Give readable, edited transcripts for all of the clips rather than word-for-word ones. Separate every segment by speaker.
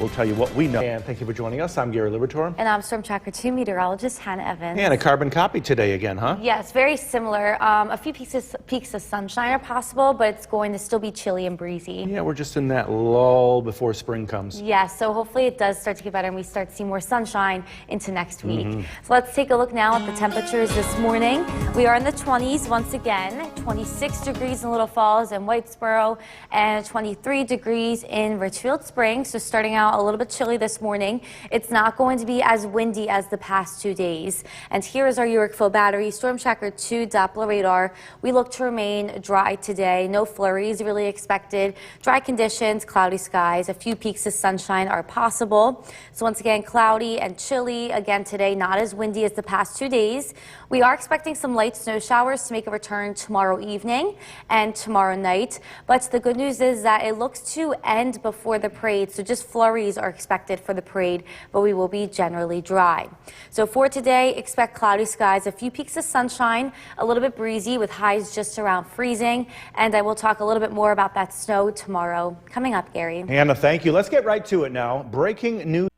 Speaker 1: We'll tell you what we know. And thank you for joining us. I'm Gary Liberatore.
Speaker 2: And I'm Storm Tracker 2 meteorologist Hannah Evans.
Speaker 1: And a carbon copy today again, huh?
Speaker 2: Yes, very similar. A few peaks of sunshine are possible, but it's going to still be chilly and breezy.
Speaker 1: Yeah, we're just in that lull before spring comes.
Speaker 2: Yes, so hopefully it does start to get better and we start to see more sunshine into next week. So let's take a look now at the temperatures this morning. We are in the 20s once again, 26 degrees in Little Falls and Whitesboro, and 23 degrees in Richfield Springs. So starting out a little bit chilly this morning. It's not going to be as windy as the past 2 days. And here is our Yorkville Battery Storm Tracker 2 Doppler radar. We look to remain dry today. No flurries really expected. Dry conditions, cloudy skies, a few peaks of sunshine are possible. So once again, cloudy and chilly again today, not as windy as the past 2 days. We are expecting some light snow showers to make a return tomorrow evening and tomorrow night. But the good news is that it looks to end before the parade. So just flurries are expected for the parade, but we will be generally dry. So for today, expect cloudy skies, a few peaks of sunshine, a little bit breezy with highs just around freezing. And I will talk a little bit more about that snow tomorrow. Coming up, Gary.
Speaker 1: Hannah, thank you. Let's get right to it now. Breaking news.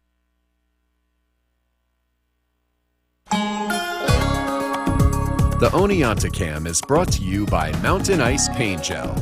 Speaker 3: The Oneonta Cam is brought to you by Mountain Ice Paint Gel.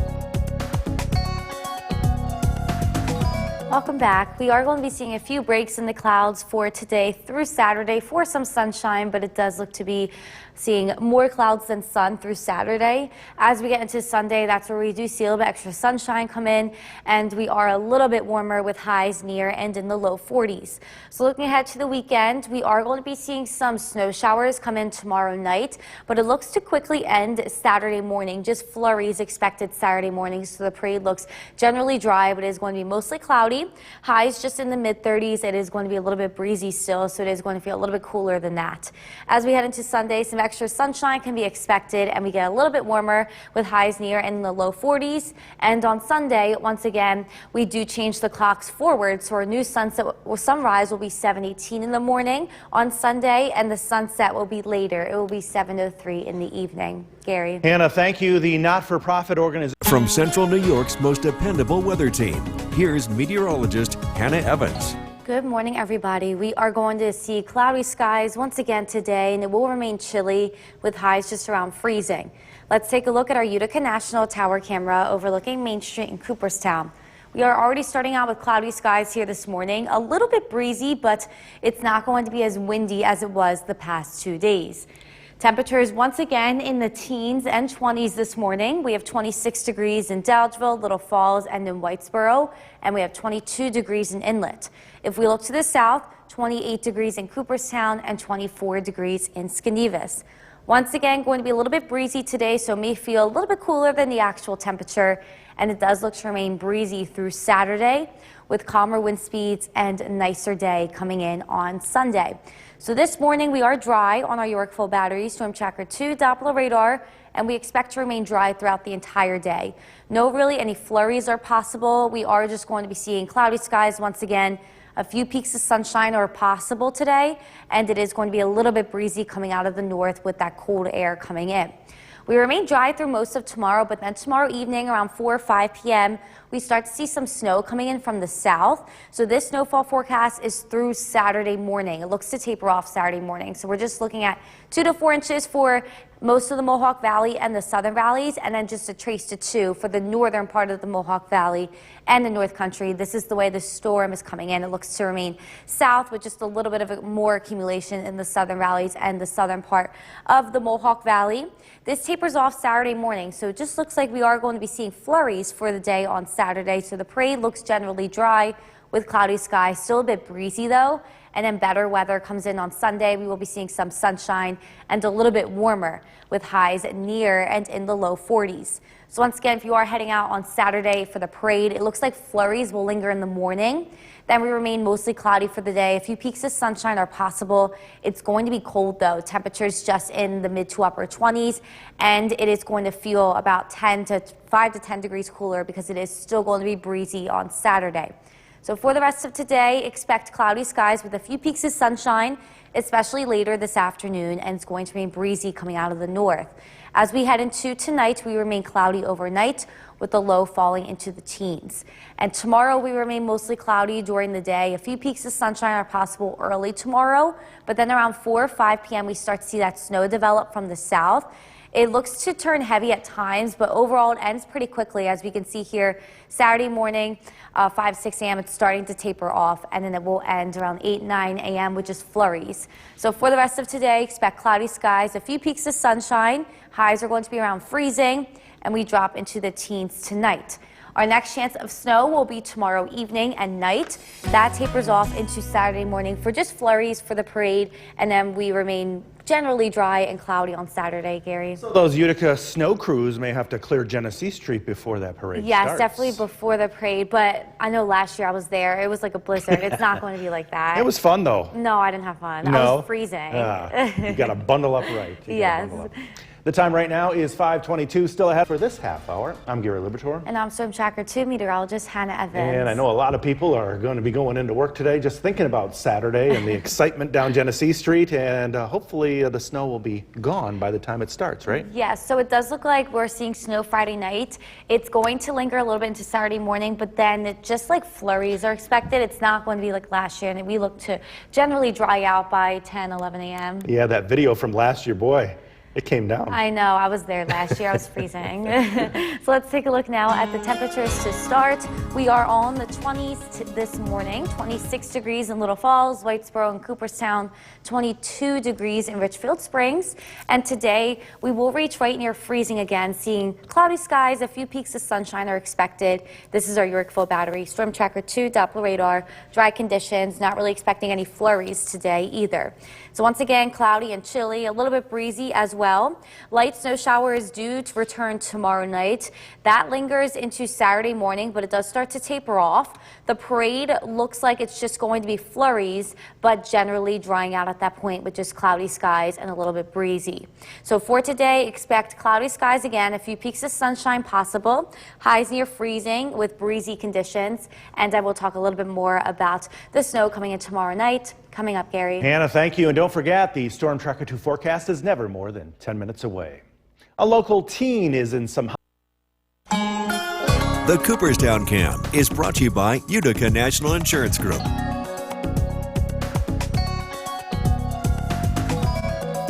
Speaker 2: Welcome back. We are going to be seeing a few breaks in the clouds for today through Saturday for some sunshine, but it does look to be seeing more clouds than sun through Saturday. As we get into Sunday, that's where we do see a little bit extra sunshine come in, and we are a little bit warmer with highs near and in the low 40s. So looking ahead to the weekend, we are going to be seeing some snow showers come in tomorrow night, but it looks to quickly end Saturday morning. Just flurries expected Saturday morning, so the parade looks generally dry, but it is going to be mostly cloudy. Highs just in the mid-30s. It is going to be a little bit breezy still, so it is going to feel a little bit cooler than that. As we head into Sunday, some extra sunshine can be expected, and we get a little bit warmer with highs near in the low 40s. And on Sunday, once again, we do change the clocks forward, so our new sunrise will be 7:18 in the morning on Sunday, and the sunset will be later. It will be 7:03 in the evening. Gary.
Speaker 1: Hannah, thank you. The not-for-profit organization
Speaker 3: From Central New York's most dependable weather team, here's meteorologist Hannah Evans.
Speaker 2: Good morning, everybody. We are going to see cloudy skies once again today, and it will remain chilly with highs just around freezing. Let's take a look at our Utica National Tower camera overlooking Main Street in Cooperstown. We are already starting out with cloudy skies here this morning, a little bit breezy, but it's not going to be as windy as it was the past 2 days. Temperatures once again in the teens and 20s this morning. We have 26 degrees in Dowdesville, Little Falls, and in Whitesboro, and we have 22 degrees in Inlet. If we look to the south, 28 degrees in Cooperstown and 24 degrees in Skenevis. Once again, going to be a little bit breezy today, so it may feel a little bit cooler than the actual temperature, and it does look to remain breezy through Saturday with calmer wind speeds and a nicer day coming in on Sunday. So this morning we are dry on our Yorkville Battery Storm Tracker 2 Doppler radar, and we expect to remain dry throughout the entire day. No really any flurries are possible. We are just going to be seeing cloudy skies once again. A few peaks of sunshine are possible today, and it is going to be a little bit breezy coming out of the north with that cold air coming in. We remain dry through most of tomorrow, but then tomorrow evening around 4 or 5 p.m., we start to see some snow coming in from the south. So this snowfall forecast is through Saturday morning. It looks to taper off Saturday morning. So we're just looking at 2 to 4 inches for most of the Mohawk Valley and the southern valleys, and then just a trace to 2 for the northern part of the Mohawk Valley and the North Country. This is the way the storm is coming in. It looks to remain south with just a little bit of more accumulation in the southern valleys and the southern part of the Mohawk Valley. This tapers off Saturday morning, so it just looks like we are going to be seeing flurries for the day on Saturday. So the parade looks generally dry with cloudy skies, still a bit breezy though. And then better weather comes in on Sunday. We will be seeing some sunshine and a little bit warmer with highs near and in the low 40s. So once again, if you are heading out on Saturday for the parade, it looks like flurries will linger in the morning. Then we remain mostly cloudy for the day. A few peaks of sunshine are possible. It's going to be cold though. Temperatures just in the mid to upper 20s, and it is going to feel about 5 to 10 degrees cooler because it is still going to be breezy on Saturday. So for the rest of today, expect cloudy skies with a few peaks of sunshine, especially later this afternoon, and it's going to remain breezy coming out of the north. As we head into tonight, we remain cloudy overnight with the low falling into the teens. And tomorrow we remain mostly cloudy during the day. A few peaks of sunshine are possible early tomorrow, but then around 4 or 5 p.m. we start to see that snow develop from the south. It looks to turn heavy at times, but overall it ends pretty quickly. As we can see here, Saturday morning, 5, 6 a.m., it's starting to taper off, and then it will end around 8, 9 a.m. with just flurries. So for the rest of today, expect cloudy skies, a few peaks of sunshine. Highs are going to be around freezing, and we drop into the teens tonight. Our next chance of snow will be tomorrow evening and night. That tapers off into Saturday morning for just flurries for the parade, and then we remain generally dry and cloudy on Saturday, Gary.
Speaker 1: So those Utica snow crews may have to clear Genesee Street before that parade
Speaker 2: Yes,
Speaker 1: starts.
Speaker 2: definitely before the parade, but I know last year I was there. It was like a blizzard. It's not going to be like that.
Speaker 1: It was fun, though.
Speaker 2: No, I didn't have fun. I
Speaker 1: No?
Speaker 2: was freezing.
Speaker 1: You got to bundle up right. You gotta
Speaker 2: Yes.
Speaker 1: bundle up. The time right now is 5:22. Still ahead for this half hour. I'm Gary Libertor.
Speaker 2: And I'm Storm Tracker 2 meteorologist Hannah Evans.
Speaker 1: And I know a lot of people are going to be going into work today just thinking about Saturday and the excitement down Genesee Street, and hopefully the snow will be gone by the time it starts, right?
Speaker 2: Yes, so it does look like we're seeing snow Friday night. It's going to linger a little bit into Saturday morning, but then just like flurries are expected. It's not going to be like last year, and we look to generally dry out by 10, 11 a.m.
Speaker 1: Yeah, that video from last year, boy, it came down.
Speaker 2: I know, I was there last year, I was freezing. So let's take a look now at the temperatures to start. We are on the 20s this morning, 26 degrees in Little Falls, Whitesboro, and Cooperstown, 22 degrees in Richfield Springs. And today we will reach right near freezing again, seeing cloudy skies, a few peaks of sunshine are expected. This is our Yorkville Battery Storm Tracker 2 Doppler radar, dry conditions, not really expecting any flurries today either. So once again, cloudy and chilly, a little bit breezy as well. Light snow shower is due to return tomorrow night. That lingers into Saturday morning, but it does start to taper off. The parade looks like it's just going to be flurries, but generally drying out at that point with just cloudy skies and a little bit breezy. So for today, expect cloudy skies again, a few peaks of sunshine possible, highs near freezing with breezy conditions, and I will talk a little bit more about the snow coming in tomorrow night. Coming up, Gary.
Speaker 1: Hannah, thank you. And don't forget, the Storm Tracker 2 forecast is never more than 10 minutes away. A local teen is in some...
Speaker 4: The Cooperstown Cam is brought to you by Utica National Insurance Group.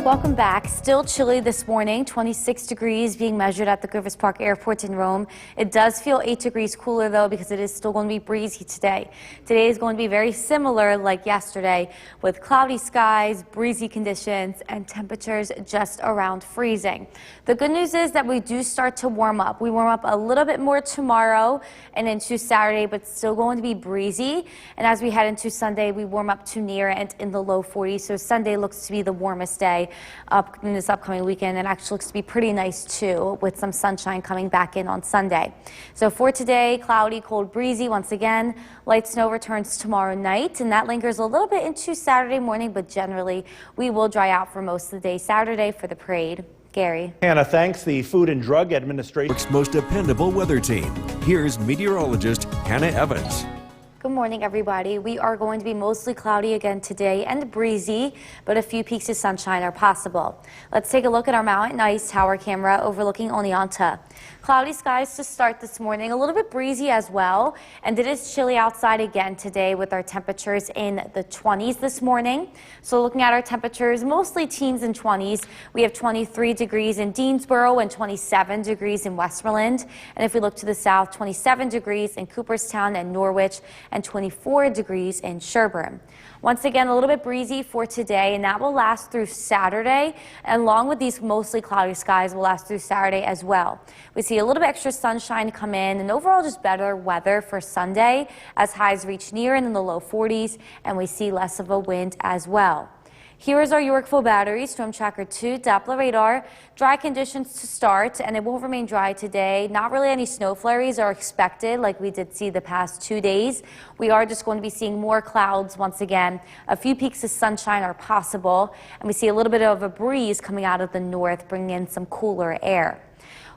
Speaker 2: Welcome back. Still chilly this morning, 26 degrees being measured at the Griffith Park Airport in Rome. It does feel 8 degrees cooler though because it is still going to be breezy today. Today is going to be very similar like yesterday with cloudy skies, breezy conditions, and temperatures just around freezing. The good news is that we do start to warm up. We warm up a little bit more tomorrow and into Saturday, but still going to be breezy. And as we head into Sunday, we warm up to near and in the low 40s. So Sunday looks to be the warmest day up in this upcoming weekend, and actually looks to be pretty nice too, with some sunshine coming back in on Sunday. So for today, cloudy, cold, breezy once again. Light snow returns tomorrow night, and that lingers a little bit into Saturday morning, but generally we will dry out for most of the day Saturday for the parade. Gary.
Speaker 1: Hannah, thanks. The Food and Drug Administration...
Speaker 4: Work's most dependable weather team. Here's meteorologist Hannah Evans.
Speaker 2: Good morning, everybody. We are going to be mostly cloudy again today and breezy, but a few peaks of sunshine are possible. Let's take a look at our Mountain Ice tower camera overlooking Oneonta. Cloudy skies to start this morning, a little bit breezy as well, and it is chilly outside again today with our temperatures in the 20s this morning. So looking at our temperatures, mostly teens and 20s. We have 23 degrees in Deansboro and 27 degrees in Westmoreland. And if we look to the south, 27 degrees in Cooperstown and Norwich, and 24 degrees in Sherburne. Once again, a little bit breezy for today, and that will last through Saturday, and along with these mostly cloudy skies will last through Saturday as well. We see a little bit extra sunshine come in, and overall just better weather for Sunday as highs reach near and in the low 40s, and we see less of a wind as well. Here is our Yorkville Battery Storm Tracker 2 Doppler radar. Dry conditions to start, and it will remain dry today. Not really any snow flurries are expected like we did see the past 2 days. We are just going to be seeing more clouds once again. A few peaks of sunshine are possible, and we see a little bit of a breeze coming out of the north, bringing in some cooler air.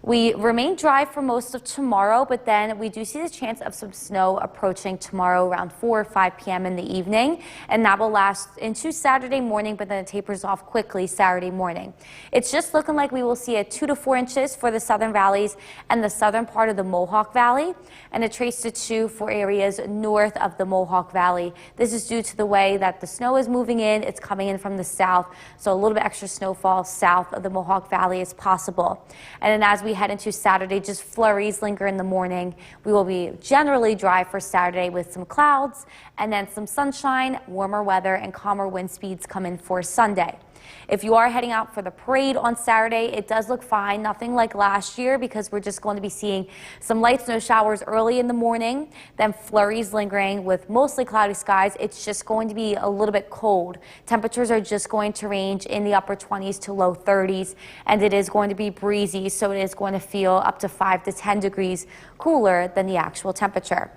Speaker 2: We remain dry for most of tomorrow, but then we do see the chance of some snow approaching tomorrow around 4 or 5 p.m. in the evening, and that will last into Saturday morning, but then it tapers off quickly Saturday morning. It's just looking like we will see 2 to 4 inches for the southern valleys and the southern part of the Mohawk Valley, and a trace to 2 for areas north of the Mohawk Valley. This is due to the way that the snow is moving in. It's coming in from the south, so a little bit extra snowfall south of the Mohawk Valley is possible. And then as we head into Saturday, just flurries linger in the morning. We will be generally dry for Saturday with some clouds and then some sunshine, warmer weather, and calmer wind speeds come in for Sunday. If you are heading out for the parade on Saturday, it does look fine, nothing like last year, because we're just going to be seeing some light snow showers early in the morning, then flurries lingering with mostly cloudy skies. It's just going to be a little bit cold. Temperatures are just going to range in the upper 20s to low 30s, and it is going to be breezy, so it is going to feel up to 5 to 10 degrees cooler than the actual temperature.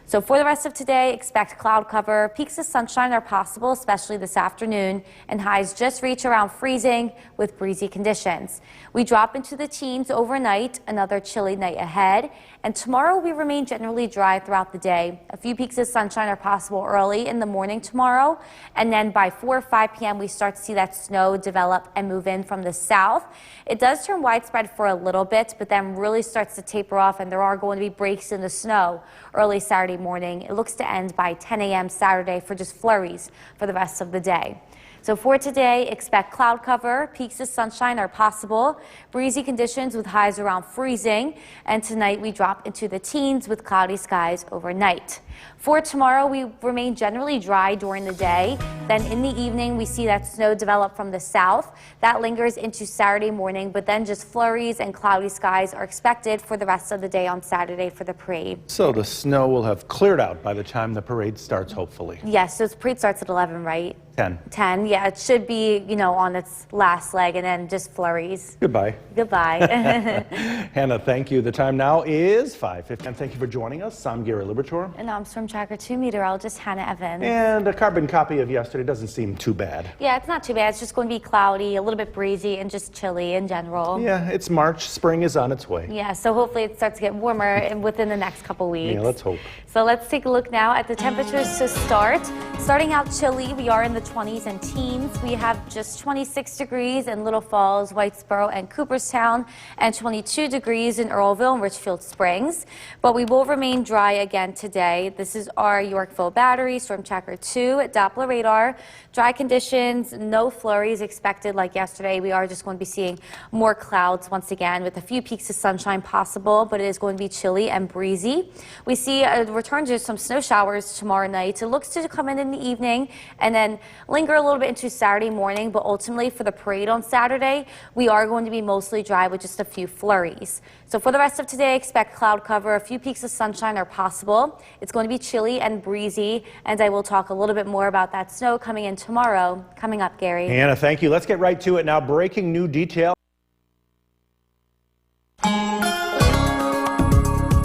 Speaker 2: So for the rest of today, expect cloud cover. Peaks of sunshine are possible, especially this afternoon, and highs just reach around freezing with breezy conditions. We drop into the teens overnight, another chilly night ahead, and tomorrow we remain generally dry throughout the day. A few peaks of sunshine are possible early in the morning tomorrow, and then by 4 or 5 p.m. we start to see that snow develop and move in from the south. It does turn widespread for a little bit, but then really starts to taper off, and there are going to be breaks in the snow early Saturday morning. It looks to end by 10 a.m. Saturday for just flurries for the rest of the day. So for today, expect cloud cover. Peaks of sunshine are possible. Breezy conditions with highs around freezing. And tonight we drop into the teens with cloudy skies overnight. For tomorrow, we remain generally dry during the day. Then in the evening, we see that snow develop from the south. That lingers into Saturday morning, but then just flurries and cloudy skies are expected for the rest of the day on Saturday for the parade.
Speaker 1: So the snow will have cleared out by the time the parade starts, hopefully.
Speaker 2: Yes, so the parade starts at 11, right?
Speaker 1: 10.
Speaker 2: 10, yeah, it should be, on its last leg, and then just flurries.
Speaker 1: Goodbye.
Speaker 2: Goodbye.
Speaker 1: Hannah, thank you. The time now is 5:50. And thank you for joining us. I'm Gary Libertor.
Speaker 2: And I'm Storm Tracker 2 meteorologist Hannah Evans.
Speaker 1: And a carbon copy of yesterday doesn't seem too bad.
Speaker 2: Yeah, it's not too bad. It's just going to be cloudy, a little bit breezy, and just chilly in general.
Speaker 1: Yeah, it's March. Spring is on its way.
Speaker 2: Yeah, so hopefully it starts to get warmer within the next couple weeks.
Speaker 1: Yeah, let's hope.
Speaker 2: So let's take a look now at the temperatures to start. Starting out chilly, we are in the 20s and teens. We have just 26 degrees in Little Falls, Whitesboro, and Cooperstown, and 22 degrees in Earlville and Richfield Springs. But we will remain dry again today. This is our Yorkville Battery, Storm Tracker 2 at Doppler radar. Dry conditions, no flurries expected like yesterday. We are just going to be seeing more clouds once again with a few peaks of sunshine possible, but it is going to be chilly and breezy. We see a return to some snow showers tomorrow night. It looks to come in the evening and then linger a little bit into Saturday morning, but ultimately for the parade on Saturday, we are going to be mostly dry with just a few flurries. So for the rest of today, expect cloud cover. A few peaks of sunshine are possible. It's going to be chilly and breezy, and I will talk a little bit more about that snow coming in tomorrow. Coming up, Gary.
Speaker 1: Hannah, thank you. Let's get right to it now. Breaking new detail.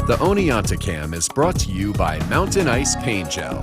Speaker 3: The Oneonta Cam is brought to you by Mountain Ice Paint Gel.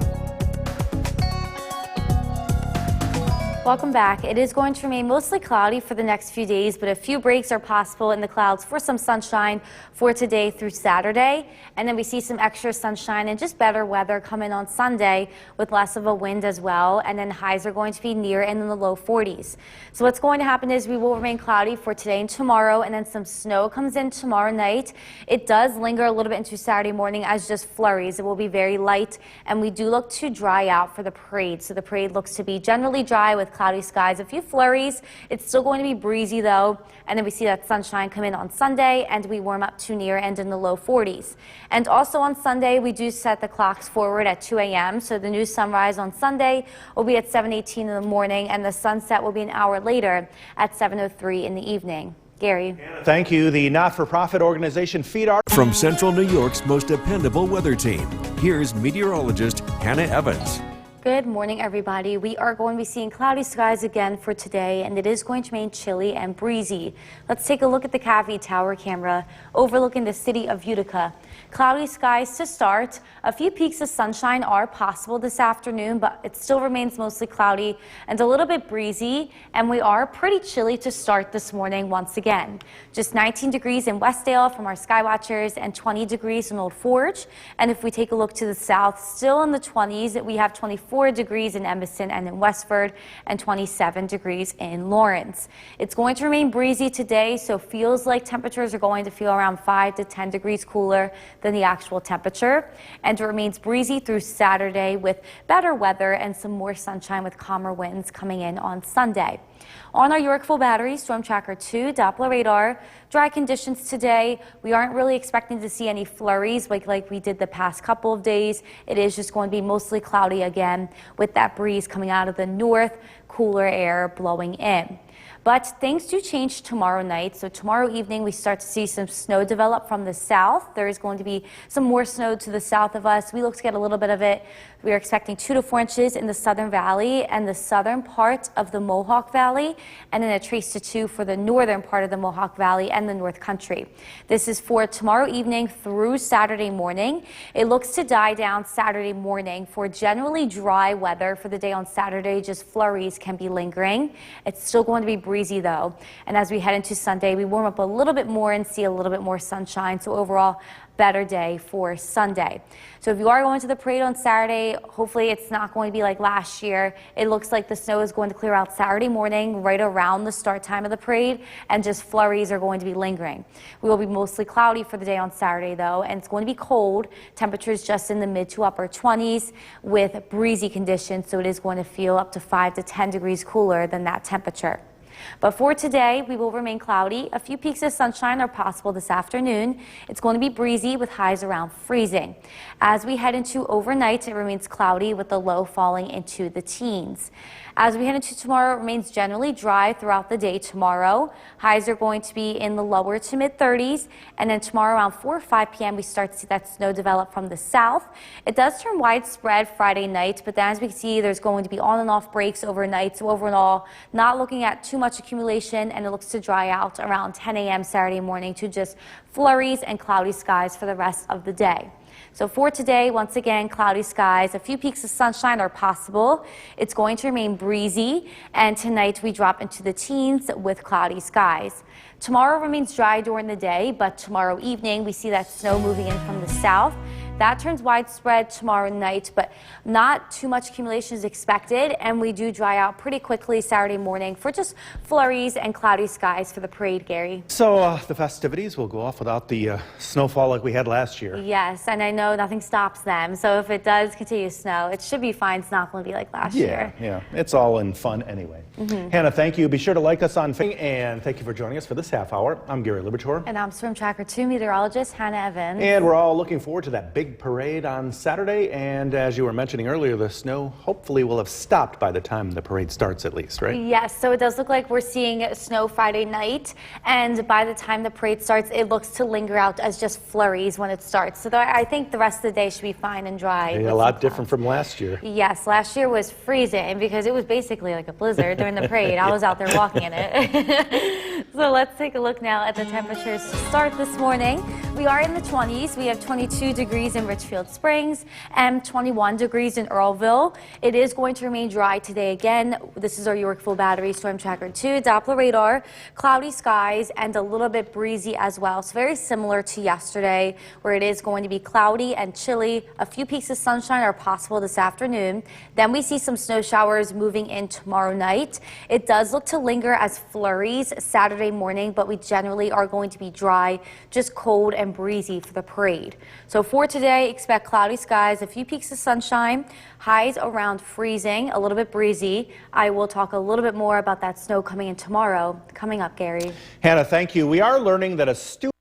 Speaker 2: Welcome back. It is going to remain mostly cloudy for the next few days, but a few breaks are possible in the clouds for some sunshine for today through Saturday. And then we see some extra sunshine and just better weather come in on Sunday with less of a wind as well. And then highs are going to be near and in the low 40s. So what's going to happen is we will remain cloudy for today and tomorrow, and then some snow comes in tomorrow night. It does linger a little bit into Saturday morning as just flurries. It will be very light, and we do look to dry out for the parade. So the parade looks to be generally dry with cloudy skies, a few flurries. It's still going to be breezy though, and then we see that sunshine come in on Sunday, and we warm up to near and in the low 40s. And also on Sunday, we do set the clocks forward at 2 a.m. So the new sunrise on Sunday will be at 7:18 in the morning, and the sunset will be an hour later at 7:03 in the evening. Gary.
Speaker 1: Thank you. The not-for-profit organization Feed Our...
Speaker 4: From Central New York's most dependable weather team, here's meteorologist Hannah Evans.
Speaker 2: Good morning, everybody. We are going to be seeing cloudy skies again for today, and it is going to remain chilly and breezy. Let's take a look at the Cavity Tower camera overlooking the city of Utica. Cloudy skies to start. A few peaks of sunshine are possible this afternoon, but it still remains mostly cloudy and a little bit breezy, and we are pretty chilly to start this morning once again. Just 19 degrees in Westdale from our sky watchers and 20 degrees in Old Forge. And if we take a look to the south, still in the 20s, we have 24 degrees in Evanston and in Westford and 27 degrees in Lawrence. It's going to remain breezy today, so feels like temperatures are going to feel around 5 to 10 degrees cooler than the actual temperature. And it remains breezy through Saturday with better weather and some more sunshine with calmer winds coming in on Sunday. On our Yorkville Battery Storm Tracker 2 Doppler radar, dry conditions today. We aren't really expecting to see any flurries like we did the past couple of days. It is just going to be mostly cloudy again with that breeze coming out of the north, cooler air blowing in. But things do change tomorrow night. So tomorrow evening, we start to see some snow develop from the south. There is going to be some more snow to the south of us. We look to get a little bit of it. We are expecting 2 to 4 inches in the southern valley and the southern part of the Mohawk Valley, and then a trace to 2 for the northern part of the Mohawk Valley and the North Country. This is for tomorrow evening through Saturday morning. It looks to die down Saturday morning for generally dry weather for the day on Saturday. Just flurries can be lingering. It's still going to be breezy though, and as we head into Sunday, we warm up a little bit more and see a little bit more sunshine. So overall, better day for Sunday. So if you are going to the parade on Saturday, hopefully it's not going to be like last year. It looks like the snow is going to clear out Saturday morning right around the start time of the parade, and just flurries are going to be lingering. We will be mostly cloudy for the day on Saturday though, and it's going to be cold. Temperatures just in the mid to upper 20s with breezy conditions, so it is going to feel up to 5 to 10 degrees cooler than that temperature. But for today, we will remain cloudy. A few peaks of sunshine are possible this afternoon. It's going to be breezy with highs around freezing. As we head into overnight, it remains cloudy with the low falling into the teens. As we head into tomorrow, it remains generally dry throughout the day tomorrow. Highs are going to be in the lower to mid 30s. And then tomorrow around 4 or 5 p.m., we start to see that snow develop from the south. It does turn widespread Friday night, but then as we can see, there's going to be on and off breaks overnight. So overall, not looking at too much accumulation, and it looks to dry out around 10 a.m. Saturday morning to just flurries and cloudy skies for the rest of the day. So for today, once again, cloudy skies. A few peaks of sunshine are possible. It's going to remain breezy, and tonight we drop into the teens with cloudy skies. Tomorrow remains dry during the day, but tomorrow evening we see that snow moving in from the south. That turns widespread tomorrow night, but not too much accumulation is expected, and we do dry out pretty quickly Saturday morning for just flurries and cloudy skies for the parade, Gary.
Speaker 1: So the festivities will go off without the snowfall like we had last year.
Speaker 2: Yes, and I know nothing stops them, so if it does continue to snow, it should be fine. It's not going to be like last year.
Speaker 1: Yeah, it's all in fun anyway. Hannah, thank you. Be sure to like us on Facebook, and thank you for joining us for this half hour. I'm Gary Libertor.
Speaker 2: And I'm Storm Tracker 2 meteorologist Hannah Evans.
Speaker 1: And we're all looking forward to that big parade on Saturday, and as you were mentioning earlier, the snow hopefully will have stopped by the time the parade starts at least, right?
Speaker 2: Yes, so it does look like we're seeing snow Friday night, and by the time the parade starts, it looks to linger out as just flurries when it starts. So I think the rest of the day should be fine and dry.
Speaker 1: A lot different from last year.
Speaker 2: Yes, last year was freezing because it was basically like a blizzard during the parade. I was out there walking in it. So let's take a look now at the temperatures to start this morning. We are in the 20s. We have 22 degrees in Richfield Springs and 21 degrees in Earlville. It is going to remain dry today again. This is our Yorkville Battery Storm Tracker 2 Doppler radar. Cloudy skies and a little bit breezy as well. So very similar to yesterday, where it is going to be cloudy and chilly. A few peaks of sunshine are possible this afternoon. Then we see some snow showers moving in tomorrow night. It does look to linger as flurries Saturday morning, but we generally are going to be dry, just cold and breezy for the parade. So for today, expect cloudy skies, a few peaks of sunshine, highs around freezing, a little bit breezy. I will talk a little bit more about that snow coming in tomorrow. Coming up, Gary.
Speaker 1: Hannah, thank you. We are learning that a student.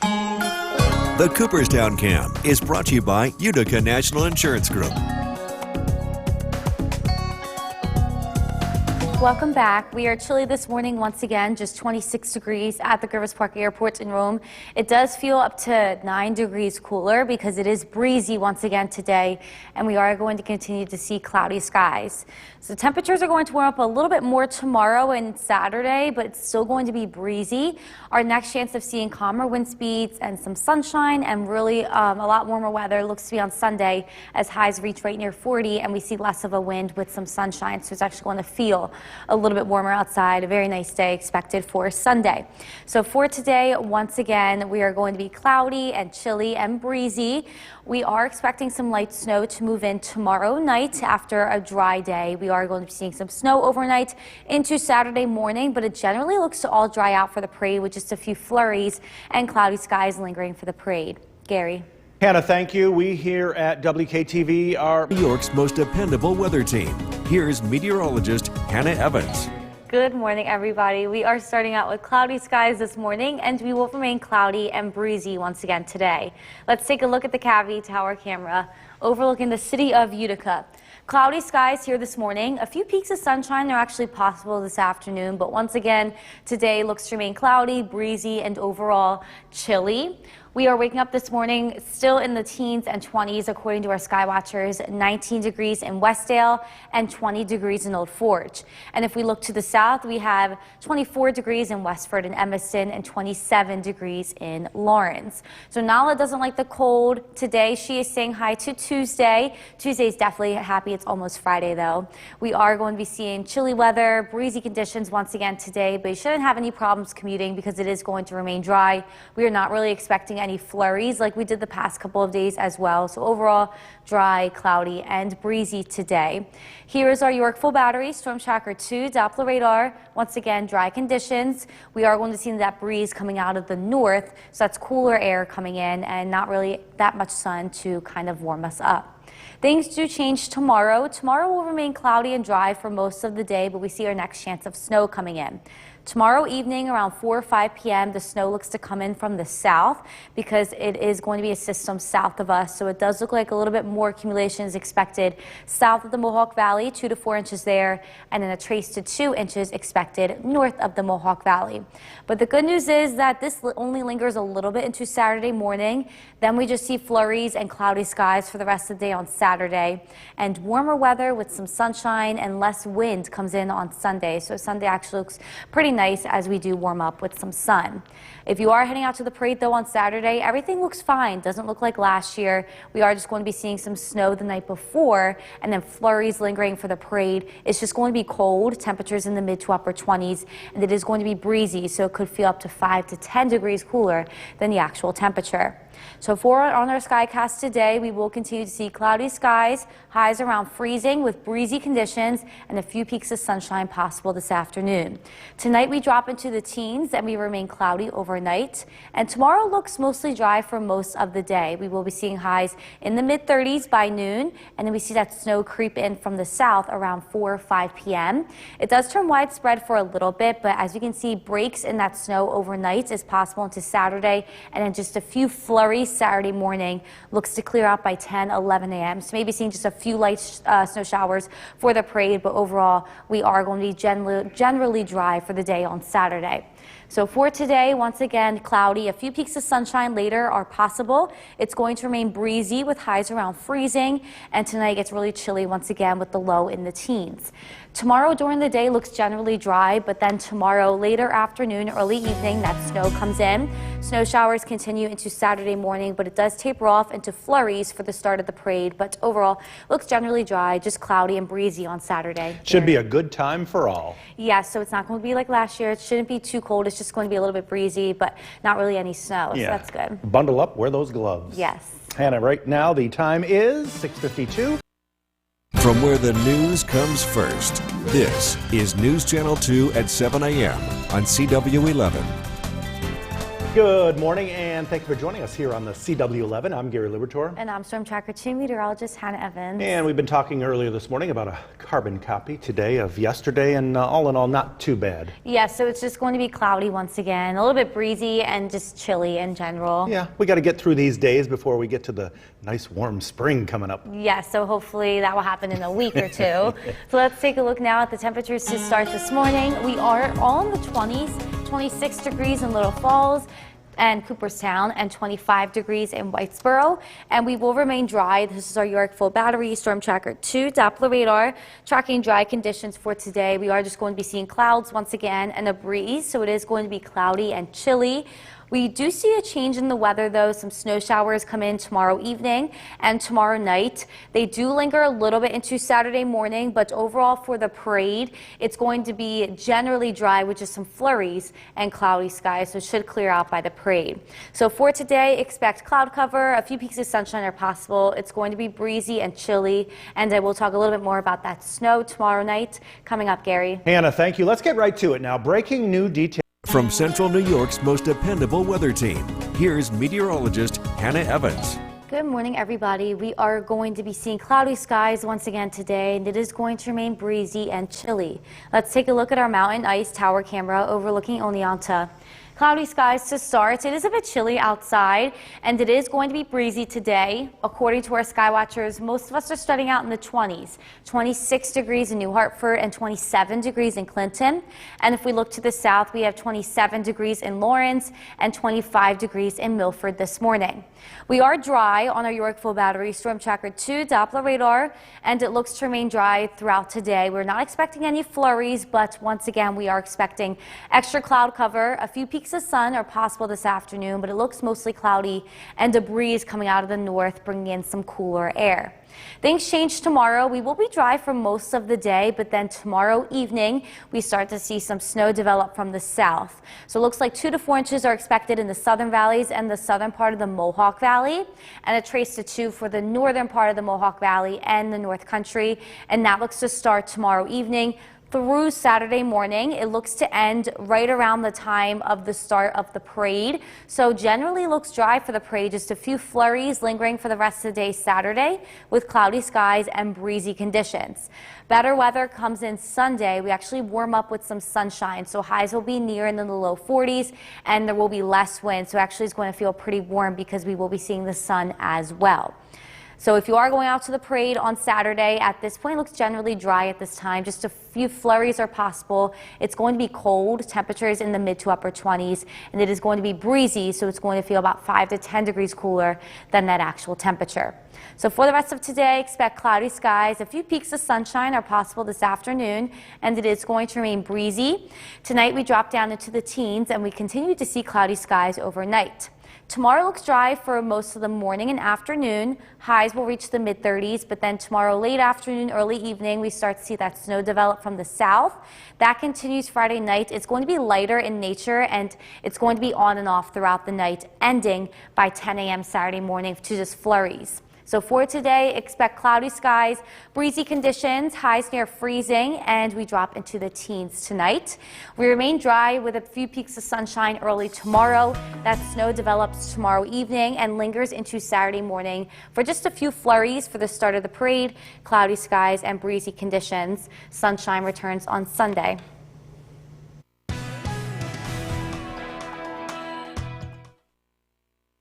Speaker 4: The Cooperstown Cam is brought to you by Utica National Insurance Group.
Speaker 2: Welcome back. We are chilly this morning once again, just 26 degrees at the Griffith Park Airport in Rome. It does feel up to 9 degrees cooler because it is breezy once again today, and we are going to continue to see cloudy skies. So temperatures are going to warm up a little bit more tomorrow and Saturday, but it's still going to be breezy. Our next chance of seeing calmer wind speeds and some sunshine and really a lot warmer weather looks to be on Sunday as highs reach right near 40 and we see less of a wind with some sunshine. So it's actually going to feel a little bit warmer outside. A very nice day expected for Sunday. So for today, once again, we are going to be cloudy and chilly and breezy. We are expecting some light snow to move in tomorrow night after a dry day. We are going to be seeing some snow overnight into Saturday morning, but it generally looks to all dry out for the parade with just a few flurries and cloudy skies lingering for the parade. Gary.
Speaker 1: Hannah, thank you. We here at WKTV are
Speaker 4: New York's most dependable weather team. Here's meteorologist Hannah Evans.
Speaker 2: Good morning, everybody. We are starting out with cloudy skies this morning, and we will remain cloudy and breezy once again today. Let's take a look at the Cavity Tower camera overlooking the city of Utica. Cloudy skies here this morning. A few peaks of sunshine are actually possible this afternoon, but once again, today looks to remain cloudy, breezy, and overall chilly. We are waking up this morning still in the teens and 20s according to our sky watchers, 19 degrees in Westdale and 20 degrees in Old Forge. And if we look to the south, we have 24 degrees in Westford and Evanston and 27 degrees in Lawrence. So Nala doesn't like the cold today. She is saying hi to Tuesday. Tuesday is definitely happy. It's almost Friday though. We are going to be seeing chilly weather, breezy conditions once again today, but you shouldn't have any problems commuting because it is going to remain dry. We are not really expecting any flurries like we did the past couple of days as well. So overall, dry, cloudy, and breezy today. Here is our Yorkville Battery Storm Tracker 2 Doppler radar. Once again, dry conditions. We are going to see that breeze coming out of the north, so that's cooler air coming in and not really that much sun to kind of warm us up. Things do change tomorrow. Tomorrow will remain cloudy and dry for most of the day, but we see our next chance of snow coming in. Tomorrow evening around 4 or 5 p.m. the snow looks to come in from the south because it is going to be a system south of us. So it does look like a little bit more accumulation is expected south of the Mohawk Valley, 2 to 4 inches there, and then a trace to 2 inches expected north of the Mohawk Valley. But the good news is that this only lingers a little bit into Saturday morning. Then we just see flurries and cloudy skies for the rest of the day on Saturday. And warmer weather with some sunshine and less wind comes in on Sunday. So Sunday actually looks pretty nice as we do warm up with some sun. If you are heading out to the parade though on Saturday, everything looks fine. Doesn't look like last year. We are just going to be seeing some snow the night before and then flurries lingering for the parade. It's just going to be cold, temperatures in the mid to upper 20s, and it is going to be breezy, so it could feel up to 5 to 10 degrees cooler than the actual temperature. So on our skycast today, we will continue to see cloudy skies, highs around freezing with breezy conditions, and a few peaks of sunshine possible this afternoon. Tonight we drop into the teens and we remain cloudy overnight. And tomorrow looks mostly dry for most of the day. We will be seeing highs in the mid-30s by noon, and then we see that snow creep in from the south around 4 or 5 p.m. It does turn widespread for a little bit, but as you can see, breaks in that snow overnight is possible into Saturday, and then just a few flurries Saturday morning. Looks to clear out by 10, 11 a.m. So maybe seeing just a few light snow showers for the parade, but overall we are going to be generally dry for the day on Saturday. So for today, once again, cloudy. A few peaks of sunshine later are possible. It's going to remain breezy with highs around freezing, and tonight gets really chilly once again with the low in the teens. Tomorrow during the day looks generally dry, but then tomorrow later afternoon, early evening, that snow comes in. Snow showers continue into Saturday morning, but it does taper off into flurries for the start of the parade. But overall, looks generally dry, just cloudy and breezy on Saturday.
Speaker 1: should be a good time for all.
Speaker 2: Yes, so it's not going to be like last year. It shouldn't be too cold. It's just going to be a little bit breezy, but not really any snow, so that's good.
Speaker 1: Bundle up, wear those gloves.
Speaker 2: Yes.
Speaker 1: Hannah, right now the time is 6:52.
Speaker 4: From where the news comes first, this is News Channel 2 at 7 a.m. on CW11.
Speaker 1: Good morning, and thank you for joining us here on the CW11. I'm Gary Libertor.
Speaker 2: And I'm Storm Tracker 2 meteorologist Hannah Evans.
Speaker 1: And we've been talking earlier this morning about a carbon copy today of yesterday, and all in all, not too bad.
Speaker 2: Yes, so it's just going to be cloudy once again, a little bit breezy and just chilly in general.
Speaker 1: Yeah, we got to get through these days before we get to the nice warm spring coming up.
Speaker 2: Yes, so hopefully that will happen in a week or two. So let's take a look now at the temperatures to start this morning. We are all in the 20s, 26 degrees in Little Falls and Cooperstown, and 25 degrees in Whitesboro, and we will remain dry. This is our York Full Battery Storm Tracker 2 Doppler radar tracking dry conditions for today. We are just going to be seeing clouds once again and a breeze, so it is going to be cloudy and chilly. We do see a change in the weather, though. Some snow showers come in tomorrow evening and tomorrow night. They do linger a little bit into Saturday morning, but overall for the parade, it's going to be generally dry with just some flurries and cloudy skies, so it should clear out by the parade. So for today, expect cloud cover. A few peaks of sunshine are possible. It's going to be breezy and chilly, and I will talk a little bit more about that snow tomorrow night coming up, Gary.
Speaker 1: Hannah, thank you. Let's get right to it now. Breaking new details.
Speaker 4: From Central New York's most dependable weather team, here's meteorologist Hannah Evans.
Speaker 2: Good morning, everybody. We are going to be seeing cloudy skies once again today, and it is going to remain breezy and chilly. Let's take a look at our mountain ice tower camera overlooking Oneonta. Cloudy skies to start. It is a bit chilly outside, and it is going to be breezy today. According to our sky watchers, most of us are starting out in the 20s, 26 degrees in New Hartford and 27 degrees in Clinton. And if we look to the south, we have 27 degrees in Lawrence and 25 degrees in Milford this morning. We are dry on our York Full Battery Storm Tracker 2 Doppler radar, and it looks to remain dry throughout today. We're not expecting any flurries, but once again, we are expecting extra cloud cover. A few peaks of sun are possible this afternoon, but it looks mostly cloudy and a breeze coming out of the north, bringing in some cooler air. Things change tomorrow. We will be dry for most of the day, but then tomorrow evening we start to see some snow develop from the south. So it looks like 2 to 4 inches are expected in the southern valleys and the southern part of the Mohawk Valley, and a trace to 2 for the northern part of the Mohawk Valley and the North Country. And that looks to start tomorrow evening through Saturday morning. It looks to end right around the time of the start of the parade. So generally looks dry for the parade. Just a few flurries lingering for the rest of the day Saturday with cloudy skies and breezy conditions. Better weather comes in Sunday. We actually warm up with some sunshine. So highs will be near in the low 40s, and there will be less wind. So actually it's going to feel pretty warm because we will be seeing the sun as well. So if you are going out to the parade on Saturday, at this point it looks generally dry at this time. Just a few flurries are possible. It's going to be cold, temperatures in the mid to upper 20s, and it is going to be breezy, so it's going to feel about 5 to 10 degrees cooler than that actual temperature. So for the rest of today, expect cloudy skies. A few peaks of sunshine are possible this afternoon, and it is going to remain breezy. Tonight we drop down into the teens, and we continue to see cloudy skies overnight. Tomorrow looks dry for most of the morning and afternoon. Highs will reach the mid-30s, but then tomorrow late afternoon, early evening, we start to see that snow develop from the south. That continues Friday night. It's going to be lighter in nature, and it's going to be on and off throughout the night, ending by 10 a.m. Saturday morning to just flurries. So for today, expect cloudy skies, breezy conditions, highs near freezing, and we drop into the teens tonight. We remain dry with a few peaks of sunshine early tomorrow. That snow develops tomorrow evening and lingers into Saturday morning for just a few flurries for the start of the parade, cloudy skies and breezy conditions. Sunshine returns on Sunday.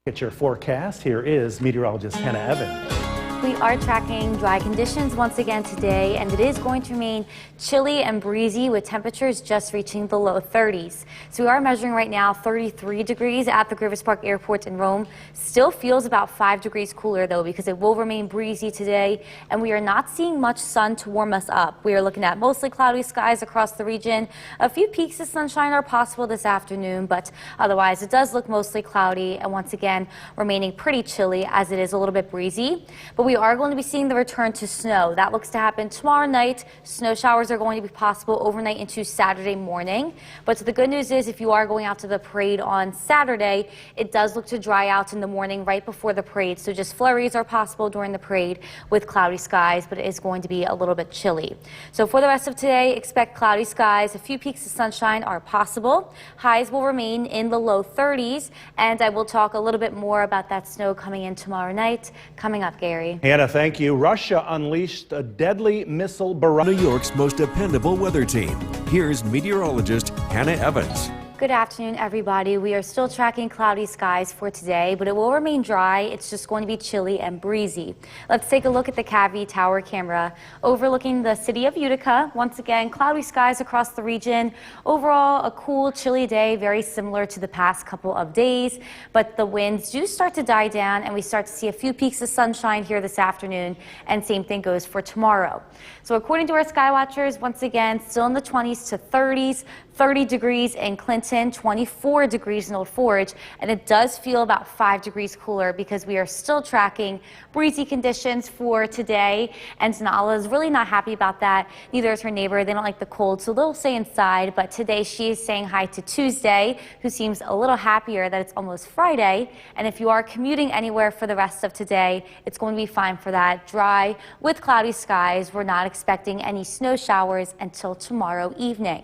Speaker 1: Get your forecast. Here is meteorologist Hannah Evans.
Speaker 2: We are tracking dry conditions once again today, and it is going to remain chilly and breezy with temperatures just reaching the low 30s. So we are measuring right now 33 degrees at the Griffith Park Airport in Rome. Still feels about 5 degrees cooler though, because it will remain breezy today, and we are not seeing much sun to warm us up. We are looking at mostly cloudy skies across the region. A few peaks of sunshine are possible this afternoon, but otherwise it does look mostly cloudy and once again remaining pretty chilly as it is a little bit breezy. But we we are going to be seeing the return to snow. That looks to happen tomorrow night. Snow showers are going to be possible overnight into Saturday morning. But the good news is if you are going out to the parade on Saturday, it does look to dry out in the morning right before the parade. So just flurries are possible during the parade with cloudy skies, but it is going to be a little bit chilly. So for the rest of today, expect cloudy skies. A few peaks of sunshine are possible. Highs will remain in the low 30s, and I will talk a little bit more about that snow coming in tomorrow night. Coming up, Gary.
Speaker 1: Hannah, thank you. Russia unleashed a deadly missile barrage.
Speaker 4: New York's most dependable weather team. Here's meteorologist Hannah Evans.
Speaker 2: Good afternoon, everybody. We are still tracking cloudy skies for today, but it will remain dry. It's just going to be chilly and breezy. Let's take a look at the Cavie Tower camera overlooking the city of Utica. Once again, cloudy skies across the region. Overall, a cool, chilly day, very similar to the past couple of days, but the winds do start to die down and we start to see a few peaks of sunshine here this afternoon, and same thing goes for tomorrow. So according to our sky watchers, once again, still in the 20s to 30s, 30 degrees in Clinton, 24 degrees in Old Forge, and it does feel about 5 degrees cooler because we are still tracking breezy conditions for today, and Nala is really not happy about that. Neither is her neighbor. They don't like the cold, so they'll stay inside, but today she is saying hi to Tuesday, who seems a little happier that it's almost Friday, and if you are commuting anywhere for the rest of today, it's going to be fine for that. Dry with cloudy skies. We're not expecting any snow showers until tomorrow evening.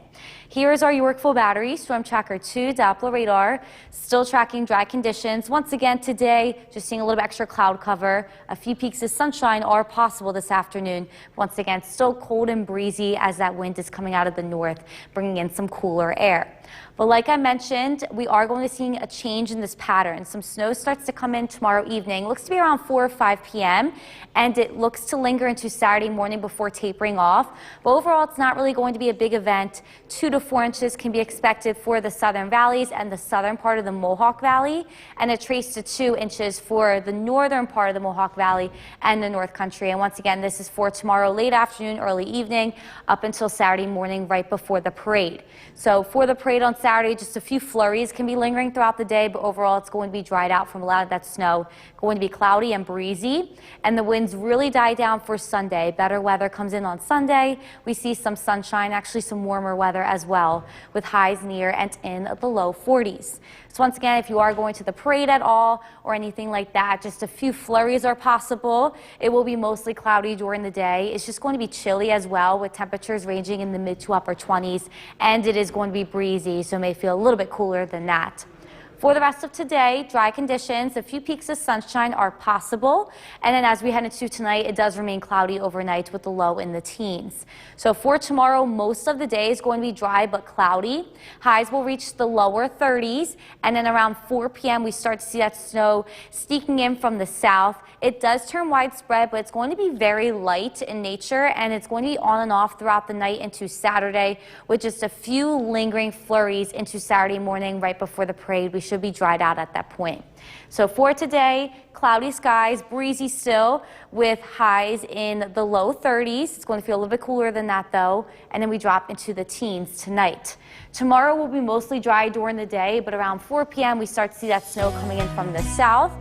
Speaker 2: Here is our Yorkville Battery Storm Tracker 2 Doppler radar, still tracking dry conditions. Once again today, just seeing a little bit extra cloud cover. A few peaks of sunshine are possible this afternoon. Once again, still cold and breezy as that wind is coming out of the north, bringing in some cooler air. But like I mentioned, we are going to see a change in this pattern. Some snow starts to come in tomorrow evening. Looks to be around 4 or 5 p.m. and it looks to linger into Saturday morning before tapering off. But overall, it's not really going to be a big event. 2 to 4 inches can be expected for the southern valleys and the southern part of the Mohawk Valley, and a trace to 2 inches for the northern part of the Mohawk Valley and the North Country. And once again, this is for tomorrow late afternoon, early evening, up until Saturday morning right before the parade. So for the parade on Saturday, just a few flurries can be lingering throughout the day, but overall it's going to be dried out from a lot of that snow. Going to be cloudy and breezy, and the winds really die down for Sunday. Better weather comes in on Sunday. We see some sunshine, actually some warmer weather as well, with highs near and in the low 40s. So once again, if you are going to the parade at all or anything like that, just a few flurries are possible. It will be mostly cloudy during the day. It's just going to be chilly as well, with temperatures ranging in the mid to upper 20s, and it is going to be breezy, so it may feel a little bit cooler than that. For the rest of today, dry conditions, a few peaks of sunshine are possible. And then as we head into tonight, it does remain cloudy overnight with the low in the teens. So for tomorrow, most of the day is going to be dry but cloudy. Highs will reach the lower 30s. And then around 4 p.m., we start to see that snow sneaking in from the south. It does turn widespread, but it's going to be very light in nature, and it's going to be on and off throughout the night into Saturday, with just a few lingering flurries into Saturday morning right before the parade. We should be dried out at that point. So for today, cloudy skies, breezy still, with highs in the low 30s. It's going to feel a little bit cooler than that though, and then we drop into the teens tonight. Tomorrow will be mostly dry during the day, but around 4 p.m. we start to see that snow coming in from the south.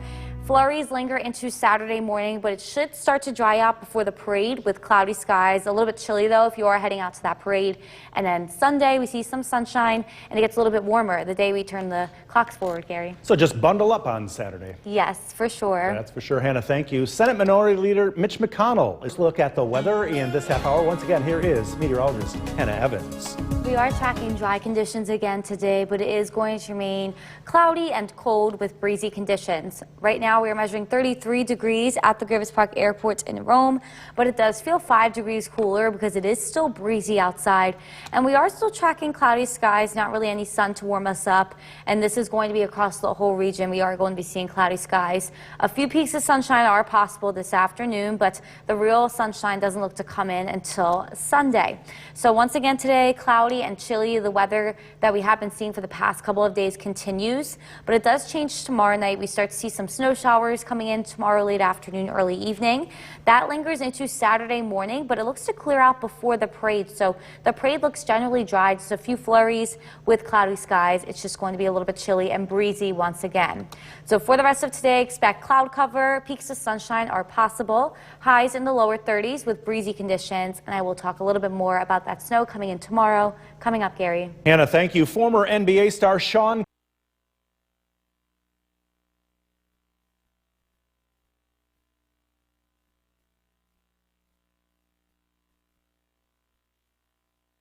Speaker 2: Flurries linger into Saturday morning, but it should start to dry out before the parade with cloudy skies. A little bit chilly though if you are heading out to that parade. And then Sunday we see some sunshine and it gets a little bit warmer the day we turn the clocks forward, Gary.
Speaker 1: So just bundle up on Saturday.
Speaker 2: Yes, for sure.
Speaker 1: That's for sure, Hannah. Thank you. Senate Minority Leader Mitch McConnell. Let's look at the weather in this half hour. Once again, here is meteorologist Hannah Evans.
Speaker 2: We are tracking dry conditions again today, but it is going to remain cloudy and cold with breezy conditions. Right now we are measuring 33 degrees at the Griffith Park Airport in Rome, but it does feel 5 degrees cooler because it is still breezy outside. And we are still tracking cloudy skies, not really any sun to warm us up. And this is going to be across the whole region. We are going to be seeing cloudy skies. A few peaks of sunshine are possible this afternoon, but the real sunshine doesn't look to come in until Sunday. So once again today, cloudy cloudy and chilly. The weather that we have been seeing for the past couple of days continues, but it does change tomorrow night. We start to see some snow showers coming in tomorrow late afternoon, early evening. That lingers into Saturday morning, but it looks to clear out before the parade. So the parade looks generally dry, just a few flurries with cloudy skies. It's just going to be a little bit chilly and breezy once again. So for the rest of today, expect cloud cover. Peaks of sunshine are possible. Highs in the lower 30s with breezy conditions. And I will talk a little bit more about that snow coming in tomorrow. Coming up, Gary.
Speaker 1: Hannah, thank you. Former NBA star Sean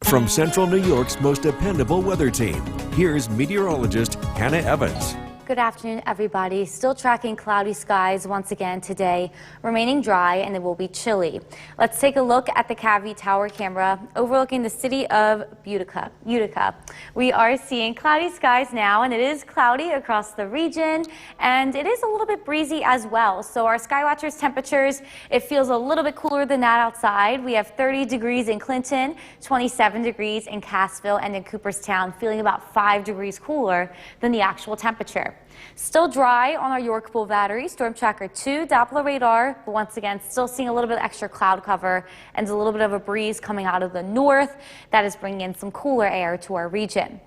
Speaker 4: From Central New York's most dependable weather team, here's meteorologist Hannah Evans.
Speaker 2: Good afternoon, everybody. Still tracking cloudy skies once again today, remaining dry, and it will be chilly. Let's take a look at the Cavie Tower camera overlooking the city of Utica. We are seeing cloudy skies now, and it is cloudy across the region, and it is a little bit breezy as well. So our Skywatchers temperatures, it feels a little bit cooler than that outside. We have 30 degrees in Clinton, 27 degrees in Cassville and in Cooperstown, feeling about 5 degrees cooler than the actual temperature. Still dry on our Yorkville Battery, Storm Tracker 2 Doppler radar, but once again still seeing a little bit extra cloud cover and a little bit of a breeze coming out of the north that is bringing in some cooler air to our region.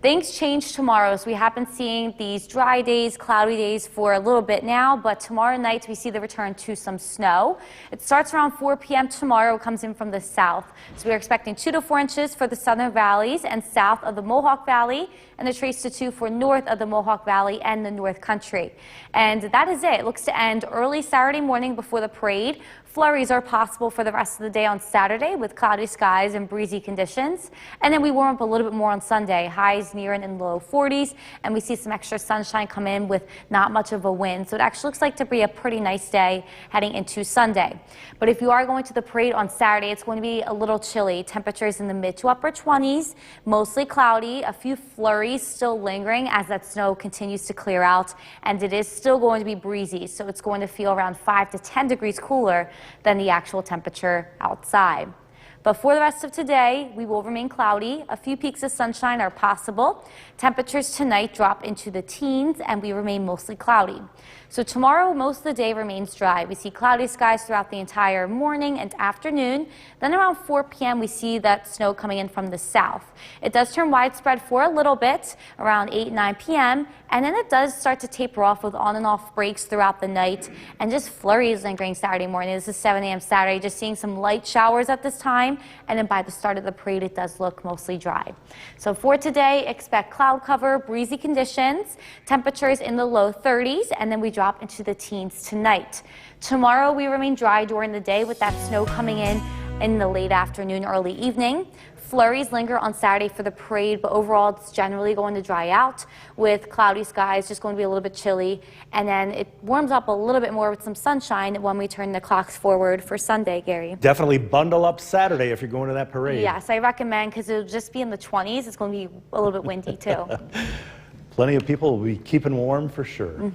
Speaker 2: Things change tomorrow, so we have been seeing these dry days, cloudy days for a little bit now, but tomorrow night we see the return to some snow. It starts around 4 p.m. tomorrow, comes in from the south. So we're expecting 2 to 4 inches for the southern valleys and south of the Mohawk Valley, and the trace to 2 for north of the Mohawk Valley and the North Country. And that is it. It looks to end early Saturday morning before the parade. Flurries are possible for the rest of the day on Saturday with cloudy skies and breezy conditions. And then we warm up a little bit more on Sunday. Highs near and in the low 40s. And we see some extra sunshine come in with not much of a wind. So it actually looks like to be a pretty nice day heading into Sunday. But if you are going to the parade on Saturday, it's going to be a little chilly. Temperatures in the mid to upper 20s, mostly cloudy, a few flurries still lingering as that snow continues to clear out. And it is still going to be breezy. So it's going to feel around 5 to 10 degrees cooler than the actual temperature outside. But for the rest of today, we will remain cloudy. A few peaks of sunshine are possible. Temperatures tonight drop into the teens and we remain mostly cloudy. So tomorrow, most of the day remains dry. We see cloudy skies throughout the entire morning and afternoon. Then around 4 p.m., we see that snow coming in from the south. It does turn widespread for a little bit around 8, 9 p.m. And then it does start to taper off with on and off breaks throughout the night and just flurries lingering Saturday morning. This is 7 a.m. Saturday, just seeing some light showers at this time. And then by the start of the parade, it does look mostly dry. So for today, expect cloud cover, breezy conditions, temperatures in the low 30s, and then we drop into the teens tonight. Tomorrow, we remain dry during the day with that snow coming in the late afternoon, early evening. Flurries linger on Saturday for the parade, but overall it's generally going to dry out with cloudy skies, just going to be a little bit chilly. And then it warms up a little bit more with some sunshine when we turn the clocks forward for Sunday, Gary.
Speaker 1: Definitely bundle up Saturday if you're going to that parade.
Speaker 2: Yes, I recommend because it'll just be in the 20s. It's going to be a little bit windy too.
Speaker 1: Plenty of people will be keeping warm for sure.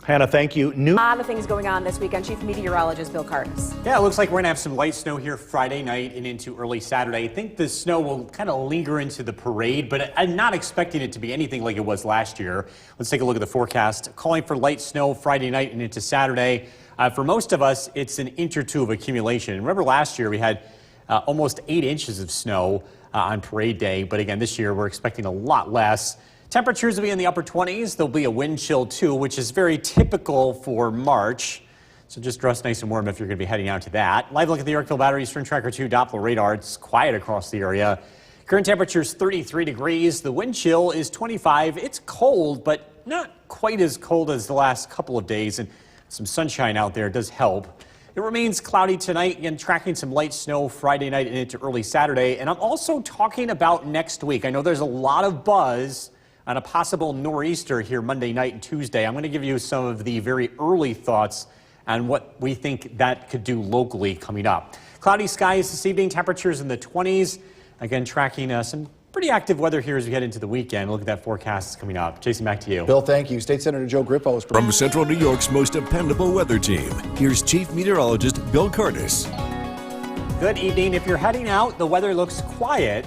Speaker 1: Hannah, thank you.
Speaker 5: A lot of things going on this weekend. Chief Meteorologist Bill Curtis.
Speaker 6: Yeah, it looks like we're going to have some light snow here Friday night and into early Saturday. I think the snow will kind of linger into the parade, but I'm not expecting it to be anything like it was last year. Let's take a look at the forecast. Calling for light snow Friday night and into Saturday. For most of us, it's an inch or two of accumulation. Remember last year we had almost 8 inches of snow on parade day, but again, this year we're expecting a lot less. Temperatures will be in the upper 20s. There'll be a wind chill too, which is very typical for March. So just dress nice and warm if you're going to be heading out to that. Live look at the Yorkville Battery Storm Tracker 2 Doppler radar. It's quiet across the area. Current temperature is 33 degrees. The wind chill is 25. It's cold, but not quite as cold as the last couple of days. And some sunshine out there does help. It remains cloudy tonight and tracking some light snow Friday night and into early Saturday. And I'm also talking about next week. I know there's a lot of buzz on a possible nor'easter here Monday night and Tuesday. I'm going to give you some of the very early thoughts on what we think that could do locally coming up. Cloudy skies this evening, temperatures in the 20s. Again, tracking some pretty active weather here as we head into the weekend. Look at that forecast coming up. Jason, back to you.
Speaker 7: Bill, thank you. State Senator Joe Grifo is
Speaker 4: From Central New York's most dependable weather team, here's Chief Meteorologist Bill Curtis.
Speaker 6: Good evening. If you're heading out, the weather looks quiet.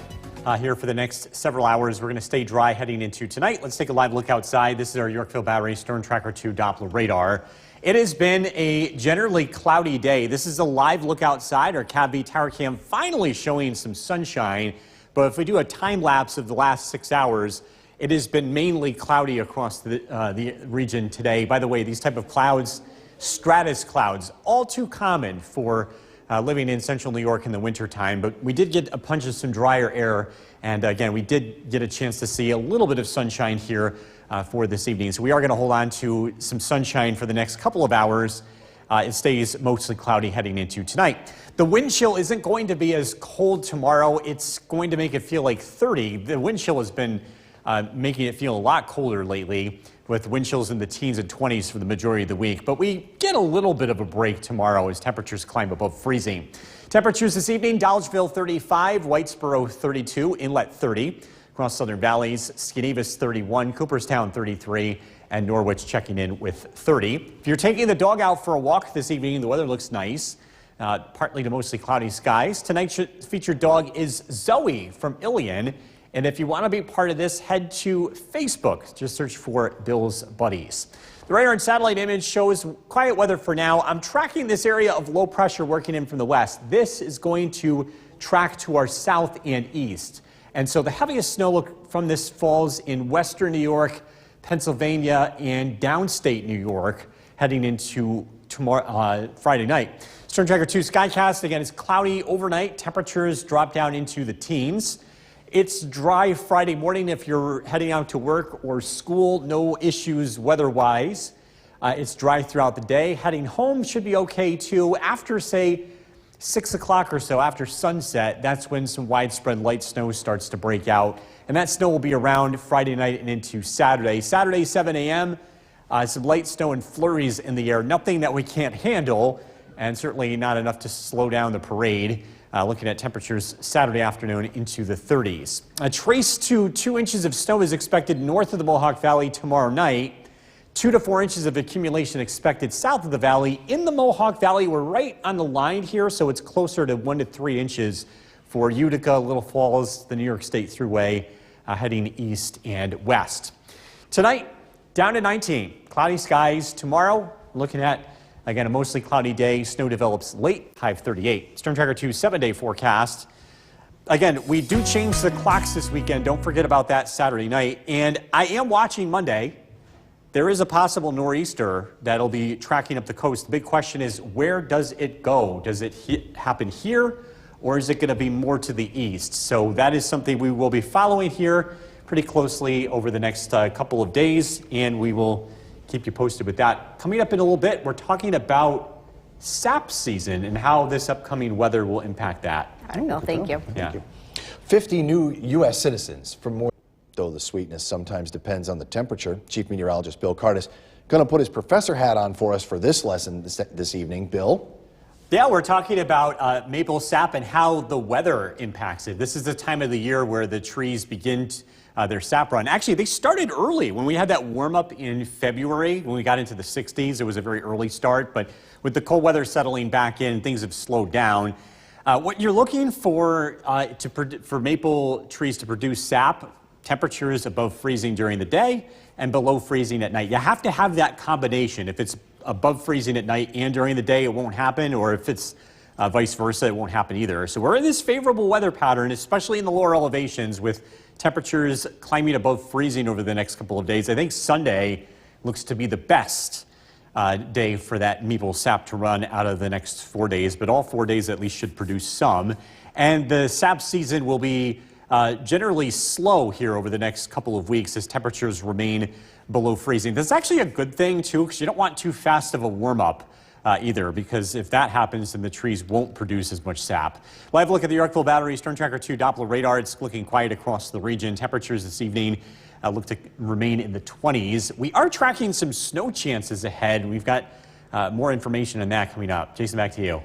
Speaker 6: here for the next several hours. We're going to stay dry heading into tonight. Let's take a live look outside. This is our Yorkville Battery Storm Tracker 2 Doppler radar. It has been a generally cloudy day. This is a live look outside. Our CAV tower cam finally showing some sunshine. But if we do a time lapse of the last 6 hours, it has been mainly cloudy across the region today. By the way, these type of clouds, stratus clouds, all too common for living in central New York in the wintertime. But we did get a punch of some drier air. And again, we did get a chance to see a little bit of sunshine here for this evening. So we are going to hold on to some sunshine for the next couple of hours. It stays mostly cloudy heading into tonight. The wind chill isn't going to be as cold tomorrow. It's going to make it feel like 30. The wind chill has been making it feel a lot colder lately, with wind chills in the teens and 20s for the majority of the week. But we get a little bit of a break tomorrow as temperatures climb above freezing. Temperatures this evening: Dolgeville 35, Whitesboro 32, Inlet 30. Across Southern Valleys, Skenevis 31, Cooperstown 33, and Norwich checking in with 30. If you're taking the dog out for a walk this evening, the weather looks nice. Partly to mostly cloudy skies. Tonight's featured dog is Zoe from Ilion. And if you want to be part of this, head to Facebook. Just search for Bill's Buddies. The radar and satellite image shows quiet weather for now. I'm tracking this area of low pressure working in from the west. This is going to track to our south and east. And so the heaviest snow from this falls in western New York, Pennsylvania, and downstate New York, heading into tomorrow, Friday night. Storm Tracker 2 Skycast, again, is cloudy overnight. Temperatures drop down into the teens. It's dry Friday morning if you're heading out to work or school. No issues weather-wise. It's dry throughout the day. Heading home should be okay, too. After, say, 6 o'clock or so, after sunset, that's when some widespread light snow starts to break out. And that snow will be around Friday night and into Saturday. Saturday, 7 a.m., some light snow and flurries in the air. Nothing that we can't handle, and certainly not enough to slow down the parade. Looking at temperatures Saturday afternoon into the 30s. A trace to 2 inches of snow is expected north of the Mohawk Valley tomorrow night. 2 to 4 inches of accumulation expected south of the valley. In the Mohawk Valley, we're right on the line here, so it's closer to 1 to 3 inches for Utica, Little Falls, the New York State Thruway, heading east and west. Tonight, down to 19. Cloudy skies. Tomorrow, looking at, again, a mostly cloudy day. Snow develops late, high of 38. Storm Tracker 2 7-day forecast. Again, we do change the clocks this weekend. Don't forget about that Saturday night. And I am watching Monday. There is a possible nor'easter that'll be tracking up the coast. The big question is, where does it go? Does it happen here, or is it going to be more to the east? So that is something we will be following here pretty closely over the next couple of days, and we will keep you posted with that. Coming up in a little bit, we're talking about sap season and how this upcoming weather will impact that.
Speaker 5: I don't know. Thank you.
Speaker 6: Yeah.
Speaker 7: 50 new U.S. citizens from more. Though the sweetness sometimes depends on the temperature. Chief Meteorologist Bill Curtis going to put his professor hat on for us for this lesson this evening. Bill?
Speaker 6: Yeah, we're talking about maple sap and how the weather impacts it. This is the time of the year where the trees begin their sap run. Actually, they started early. When we had that warm up in February, when we got into the 60s, it was a very early start. But with the cold weather settling back in, things have slowed down. What you're looking for for maple trees to produce sap, temperatures above freezing during the day and below freezing at night. You have to have that combination. If it's above freezing at night and during the day, it won't happen, or if it's vice versa, it won't happen either. So we're in this favorable weather pattern, especially in the lower elevations, with temperatures climbing above freezing over the next couple of days. I think Sunday looks to be the best day for that maple sap to run out of the next 4 days, but all 4 days at least should produce some. And the sap season will be generally slow here over the next couple of weeks as temperatures remain below freezing. That's actually a good thing, too, because you don't want too fast of a warm-up either, because if that happens, then the trees won't produce as much sap. Live look at the Yorkville Battery Storm Tracker 2 Doppler radar. It's looking quiet across the region. Temperatures this evening look to remain in the 20s. We are tracking some snow chances ahead. We've got more information on that coming up. Jason, back to you.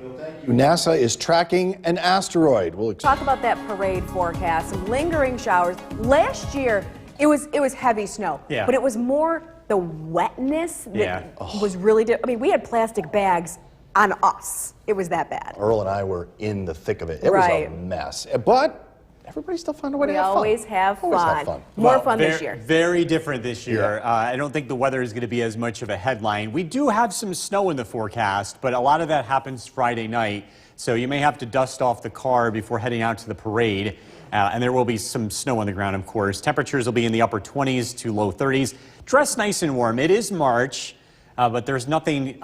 Speaker 7: NASA is tracking an asteroid. We'll
Speaker 5: Talk about that parade forecast, some lingering showers. Last year, it was heavy snow,
Speaker 6: Yeah.
Speaker 5: but it was more the wetness that was really. I mean, we had plastic bags on us. It was that bad.
Speaker 7: Earl and I were in the thick of it. It was
Speaker 5: Right.
Speaker 7: a mess. But everybody still find a way to
Speaker 5: We
Speaker 7: have fun.
Speaker 5: always have
Speaker 7: Always
Speaker 5: fun.
Speaker 7: have fun.
Speaker 5: More
Speaker 6: Well,
Speaker 5: fun this year.
Speaker 6: Very different this year.
Speaker 7: Yeah.
Speaker 6: I don't think the weather is going to be as much of a headline. We do have some snow in the forecast, but a lot of that happens Friday night. So you may have to dust off the car before heading out to the parade. And there will be some snow on the ground, of course. Temperatures will be in the upper 20s to low 30s. Dress nice and warm. It is March, but there's nothing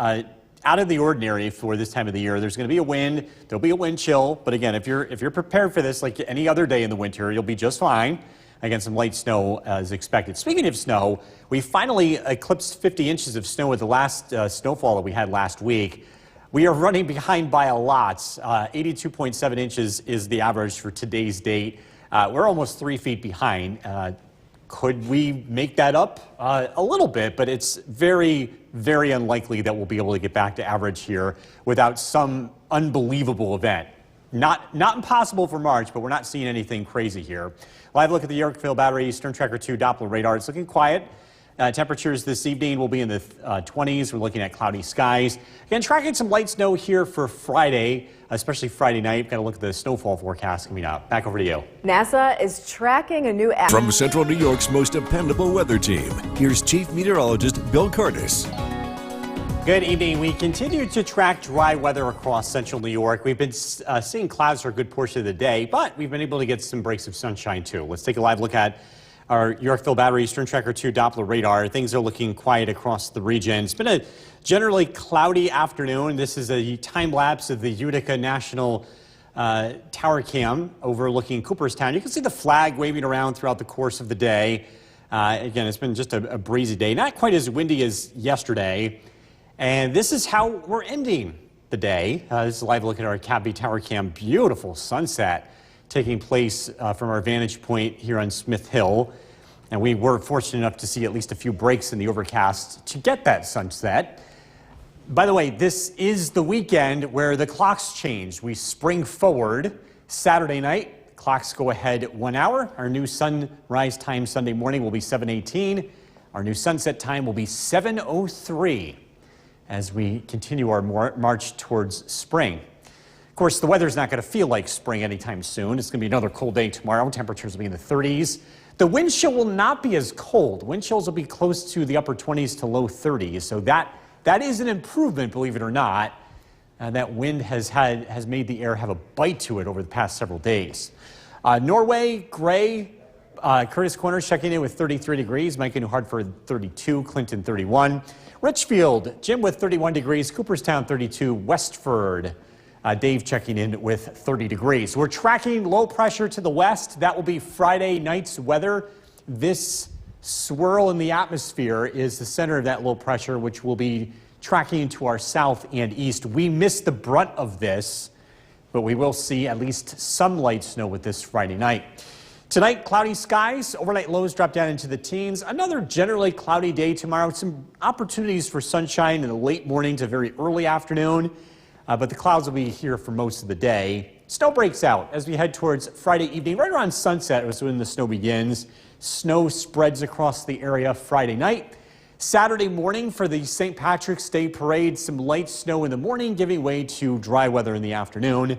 Speaker 6: out of the ordinary for this time of the year. There's going to be a wind. There'll be a wind chill. But again, if you're prepared for this like any other day in the winter, you'll be just fine. Again, some light snow as expected. Speaking of snow, we finally eclipsed 50 inches of snow with the last snowfall that we had last week. We are running behind by a lot. 82.7 inches is the average for today's date. We're almost 3 feet behind. Could we make that up? A little bit, but it's very, very unlikely that we'll be able to get back to average here without some unbelievable event. Not impossible for March, but we're not seeing anything crazy here. Live look at the Yorkville Battery Stern Tracker 2 Doppler radar. It's looking quiet. Temperatures this evening will be in the 20s. We're looking at cloudy skies. Again, tracking some light snow here for Friday, especially Friday night. Got to look at the snowfall forecast coming up. Back over to you.
Speaker 5: NASA is tracking a new app.
Speaker 4: From Central New York's most dependable weather team, here's Chief Meteorologist Bill Curtis.
Speaker 6: Good evening. We continue to track dry weather across central New York. We've been seeing clouds for a good portion of the day, but we've been able to get some breaks of sunshine too. Let's take a live look at our Yorkville Battery Stern Tracker 2 Doppler radar. Things are looking quiet across the region. It's been a generally cloudy afternoon. This is a time lapse of the Utica National Tower Cam overlooking Cooperstown. You can see the flag waving around throughout the course of the day. Again, it's been just a breezy day. Not quite as windy as yesterday. And this is how we're ending the day. This is a live look at our Cabby Tower Cam. Beautiful sunset taking place from our vantage point here on Smith Hill. And we were fortunate enough to see at least a few breaks in the overcast to get that sunset. By the way, this is the weekend where the clocks change. We spring forward. Saturday night, clocks go ahead 1 hour. Our new sunrise time Sunday morning will be 7:18. Our new sunset time will be 7:03 as we continue our march towards spring. Of course, the weather's not going to feel like spring anytime soon. It's going to be another cold day tomorrow. Temperatures will be in the 30s. The wind chill will not be as cold. Wind chills will be close to the upper 20s to low 30s. So that is an improvement, believe it or not. That wind has made the air have a bite to it over the past several days. Norway, gray. Curtis Corners checking in with 33 degrees. Micah New Hartford 32. Clinton 31. Richfield, Jim with 31 degrees. Cooperstown 32. Westford. Dave checking in with 30 degrees. We're tracking low pressure to the west. That will be Friday night's weather. This swirl in the atmosphere is the center of that low pressure, which will be tracking to our south and east. We missed the brunt of this, but we will see at least some light snow with this Friday night. Tonight, cloudy skies. Overnight lows drop down into the teens. Another generally cloudy day tomorrow. Some opportunities for sunshine in the late morning to very early afternoon. But the clouds will be here for most of the day. Snow breaks out as we head towards Friday evening. Right around sunset is when the snow begins. Snow spreads across the area Friday night. Saturday morning for the St. Patrick's Day parade, some light snow in the morning, giving way to dry weather in the afternoon.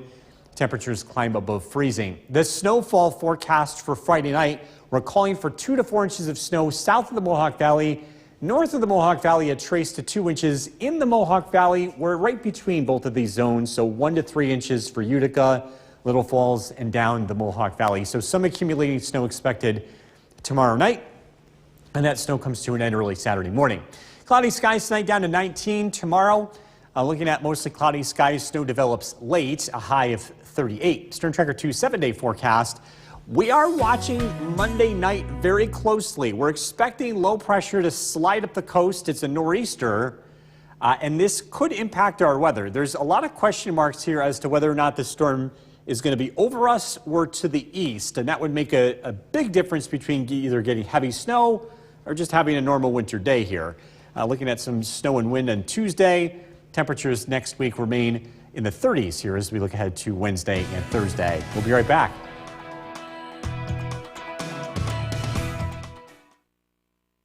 Speaker 6: Temperatures climb above freezing. The snowfall forecast for Friday night, we're calling for 2 to 4 inches of snow south of the Mohawk Valley. North of the Mohawk Valley, a trace to 2 inches. In the Mohawk Valley, we're right between both of these zones, so 1 to 3 inches for Utica, Little Falls, and down the Mohawk Valley. So some accumulating snow expected tomorrow night, and that snow comes to an end early Saturday morning. Cloudy skies tonight down to 19. Tomorrow, looking at mostly cloudy skies, snow develops late, a high of 38. Stern Tracker 2 7-day forecast. We are watching Monday night very closely. We're expecting low pressure to slide up the coast. It's a nor'easter, and this could impact our weather. There's a lot of question marks here as to whether or not the storm is going to be over us or to the east, and that would make a big difference between either getting heavy snow or just having a normal winter day here. Looking at some snow and wind on Tuesday. Temperatures next week remain in the 30s here as we look ahead to Wednesday and Thursday. We'll be right back.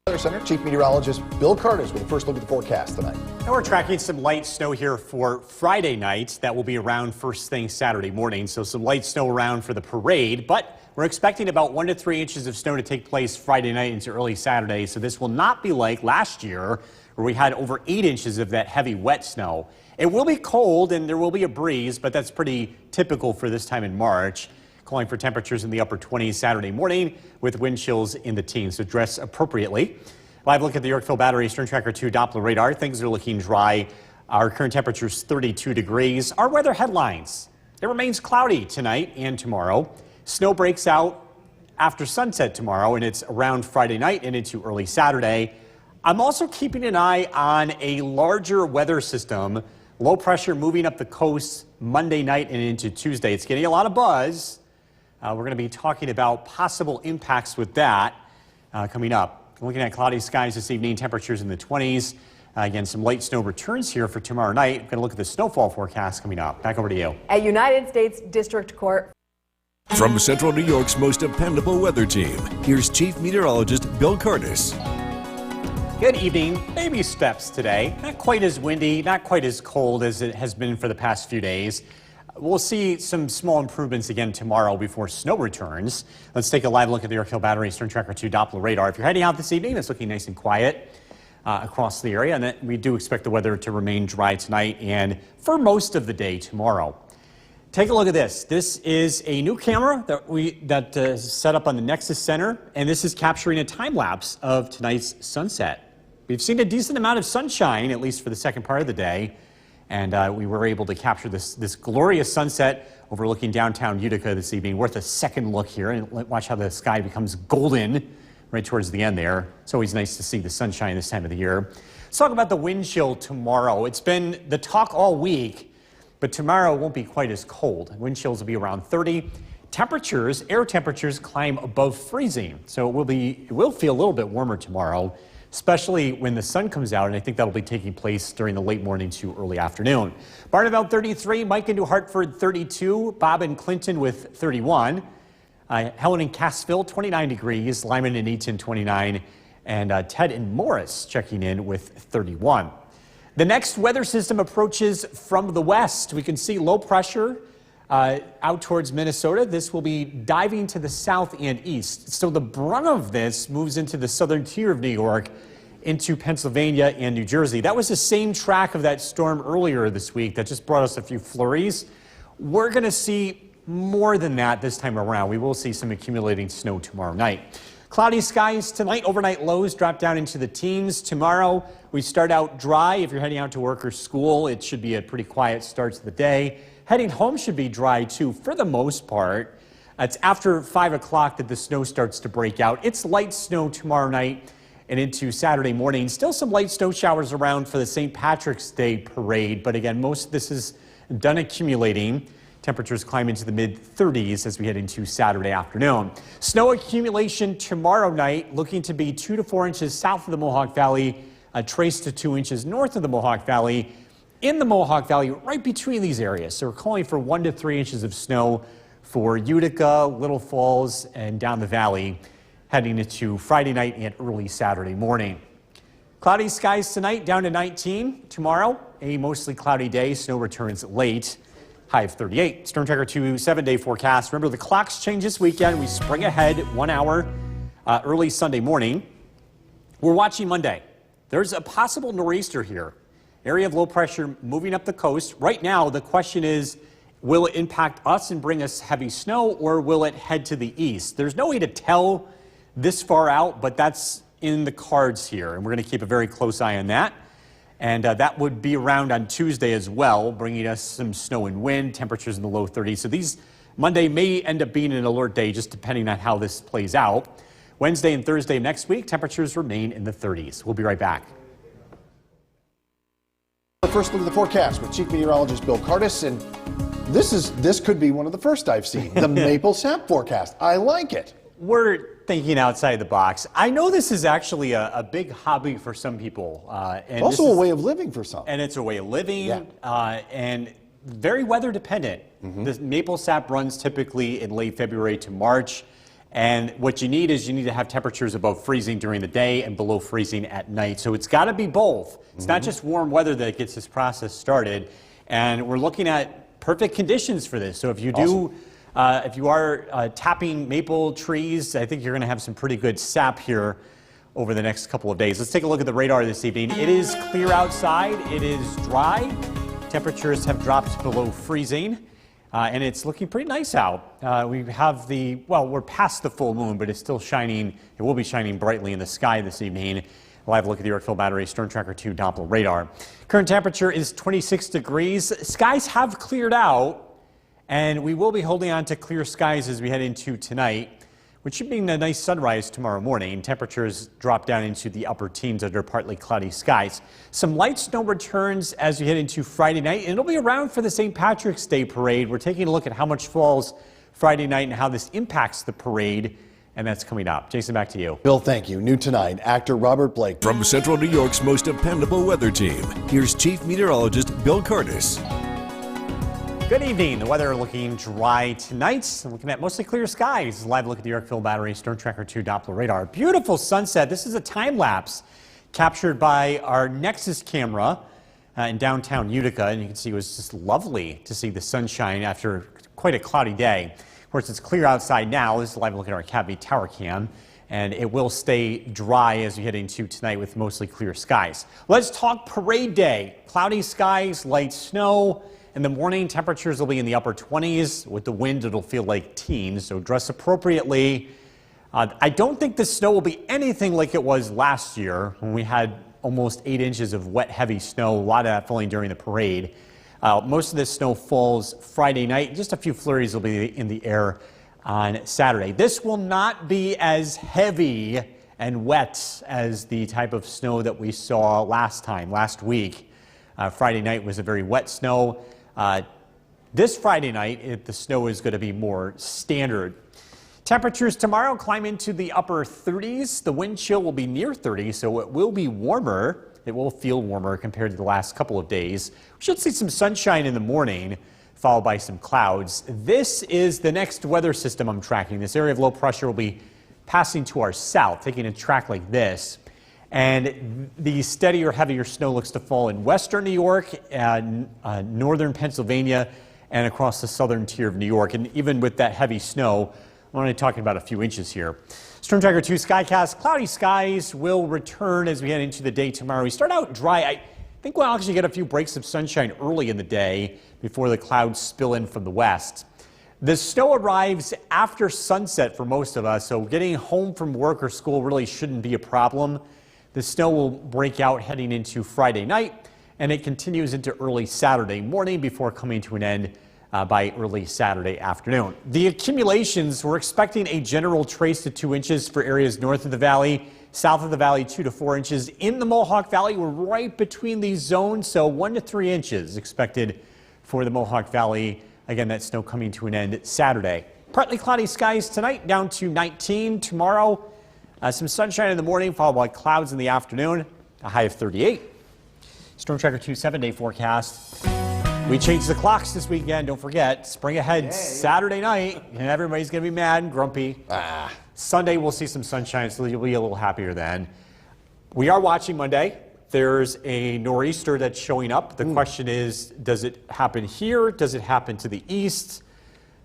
Speaker 7: Weather Center Chief Meteorologist Bill Curtis with a first look at the forecast tonight.
Speaker 6: Now we're tracking some light snow here for Friday night. That will be around first thing Saturday morning. So some light snow around for the parade, but we're expecting about 1 to 3 inches of snow to take place Friday night into early Saturday. So this will not be like last year where we had over 8 inches of that heavy wet snow. It will be cold and there will be a breeze, but that's pretty typical for this time in March. Calling for temperatures in the upper 20s Saturday morning with wind chills in the teens. So dress appropriately. Live look at the Yorkville Battery Stern Tracker 2 Doppler radar. Things are looking dry. Our current temperature is 32 degrees. Our weather headlines. It remains cloudy tonight and tomorrow. Snow breaks out after sunset tomorrow, and it's around Friday night and into early Saturday. I'm also keeping an eye on a larger weather system. Low pressure moving up the coast Monday night and into Tuesday. It's getting a lot of buzz. We're going to be talking about possible impacts with that coming up. Looking at cloudy skies this evening, temperatures in the 20s. Again, some light snow returns here for tomorrow night. We're going to look at the snowfall forecast coming up. Back over to you.
Speaker 5: At United States District Court.
Speaker 4: From Central New York's most dependable weather team, here's Chief Meteorologist Bill Curtis.
Speaker 6: Good evening. Baby steps today. Not quite as windy, not quite as cold as it has been for the past few days. We'll see some small improvements again tomorrow before snow returns. Let's take a live look at the Yorkville Battery Stern Tracker 2 Doppler radar. If you're heading out this evening, it's looking nice and quiet across the area, and then we do expect the weather to remain dry tonight and for most of the day tomorrow. Take a look at this. This is a new camera that is set up on the Nexus Center, and this is capturing a time lapse of tonight's sunset. We've seen a decent amount of sunshine, at least for the second part of the day. And we were able to capture this glorious sunset overlooking downtown Utica this evening. Worth a second look here and watch how the sky becomes golden right towards the end there. It's always nice to see the sunshine this time of the year. Let's talk about the wind chill tomorrow. It's been the talk all week, but tomorrow won't be quite as cold. Wind chills will be around 30. Temperatures, air temperatures climb above freezing. So it will feel a little bit warmer tomorrow, especially when the sun comes out, and I think that'll be taking place during the late morning to early afternoon. Barneveld 33, Mike into Hartford 32, Bob and Clinton with 31, Helen and Cassville 29 degrees, Lyman and Eaton 29, and Ted and Morris checking in with 31. The next weather system approaches from the west. We can see low pressure out towards Minnesota. This will be diving to the south and east. So the brunt of this moves into the southern tier of New York, into Pennsylvania and New Jersey. That was the same track of that storm earlier this week that just brought us a few flurries. We're going to see more than that this time around. We will see some accumulating snow tomorrow night. Cloudy skies tonight. Overnight lows drop down into the teens. Tomorrow we start out dry. If you're heading out to work or school, it should be a pretty quiet start to the day. Heading home should be dry too for the most part. It's after 5 o'clock that the snow starts to break out. It's light snow tomorrow night and into Saturday morning. Still some light snow showers around for the St. Patrick's Day parade, but again, most of this is done accumulating. Temperatures climb into the mid-30s as we head into Saturday afternoon. Snow accumulation tomorrow night looking to be 2 to 4 inches south of the Mohawk Valley, a trace to 2 inches north of the Mohawk Valley. In the Mohawk Valley, right between these areas. So we're calling for 1 to 3 inches of snow for Utica, Little Falls, and down the valley, heading into Friday night and early Saturday morning. Cloudy skies tonight, down to 19. Tomorrow, a mostly cloudy day. Snow returns late, high of 38. Stern Tracker 2 7-day forecast. Remember, the clocks change this weekend. We spring ahead 1 hour early Sunday morning. We're watching Monday. There's a possible nor'easter here. Area of low pressure moving up the coast. Right now, the question is, will it impact us and bring us heavy snow, or will it head to the east? There's no way to tell this far out, but that's in the cards here, and we're going to keep a very close eye on that. And that would be around on Tuesday as well, bringing us some snow and wind, temperatures in the low 30s. So Monday may end up being an alert day, just depending on how this plays out. Wednesday and Thursday next week, temperatures remain in the 30s. We'll be right back.
Speaker 7: First look at the forecast with Chief Meteorologist Bill Curtis, and this could be one of the first I've seen, the maple sap forecast. I like it.
Speaker 6: We're thinking outside the box. I know this is actually a big hobby for some people. And
Speaker 7: also a way of living for some.
Speaker 6: And it's a way of living,
Speaker 7: Yeah.
Speaker 6: and very weather dependent. The maple sap runs typically in late February to March, And what you need is you need to have temperatures above freezing during the day and below freezing at night. So it's got to be both. It's not just warm weather that gets this process started. And we're looking at perfect conditions for this. So if you do, if you are tapping maple trees, I think you're going to have some pretty good sap here over the next couple of days. Let's take a look at the radar this evening. It is clear outside. It is dry. Temperatures have dropped below freezing. And it's looking pretty nice out. We have we're past the full moon, but it's still shining. It will be shining brightly in the sky this evening. We'll have a look at the Yorkville Battery Storm Tracker 2 Doppler radar. Current temperature is 26 degrees. Skies have cleared out, and we will be holding on to clear skies as we head into tonight, which should mean a nice sunrise tomorrow morning. Temperatures drop down into the upper teens under partly cloudy skies. Some light snow returns as we head into Friday night, and it'll be around for the St. Patrick's Day parade. We're taking a look at how much falls Friday night and how this impacts the parade, and that's coming up. Jason, back to you.
Speaker 7: Bill, thank you. New tonight, actor Robert Blake.
Speaker 4: From Central New York's most dependable weather team, here's Chief Meteorologist Bill Curtis.
Speaker 6: Good evening. The weather looking dry tonight. Looking at mostly clear skies. Live look at the Yorkville Battery Storm Tracker 2 Doppler radar. Beautiful sunset. This is a time lapse captured by our Nexus camera in downtown Utica, and you can see it was just lovely to see the sunshine after quite a cloudy day. Of course, it's clear outside now. This is a live look at our Academy Tower cam, and it will stay dry as we head into tonight with mostly clear skies. Let's talk parade day. Cloudy skies, light snow. In the morning, temperatures will be in the upper 20s. With the wind, it'll feel like teens, so dress appropriately. I don't think the snow will be anything like it was last year when we had almost 8 inches of wet, heavy snow, a lot of that falling during the parade. Most of this snow falls Friday night. Just a few flurries will be in the air on Saturday. This will not be as heavy and wet as the type of snow that we saw last week. Friday night was a very wet snow. This Friday night, the snow is going to be more standard. Temperatures tomorrow climb into the upper 30s. The wind chill will be near 30, so it will be warmer. It will feel warmer compared to the last couple of days. We should see some sunshine in the morning, followed by some clouds. This is the next weather system I'm tracking. This area of low pressure will be passing to our south, taking a track like this. And the steadier, heavier snow looks to fall in western New York, northern Pennsylvania, and across the southern tier of New York. And even with that heavy snow, I'm only talking about a few inches here. Storm Tracker 2 Skycast, cloudy skies will return as we head into the day tomorrow. We start out dry. I think we'll actually get a few breaks of sunshine early in the day before the clouds spill in from the west. The snow arrives after sunset for most of us, so getting home from work or school really shouldn't be a problem. The snow will break out heading into Friday night, and it continues into early Saturday morning before coming to an end by early Saturday afternoon. The accumulations, we're expecting a general trace to 2 inches for areas north of the valley, south of the valley 2 to 4 inches. In the Mohawk Valley, we're right between these zones, so 1 to 3 inches expected for the Mohawk Valley. Again, that snow coming to an end Saturday. Partly cloudy skies tonight, down to 19 tomorrow. Some sunshine in the morning, followed by clouds in the afternoon, a high of 38. Storm Tracker 2 7-day forecast. We changed the clocks this weekend. Don't forget, spring ahead Saturday night, and everybody's going to be mad and grumpy. Sunday, we'll see some sunshine, so you'll be a little happier then. We are watching Monday. There's a nor'easter that's showing up. The question is, does it happen here? Does it happen to the east?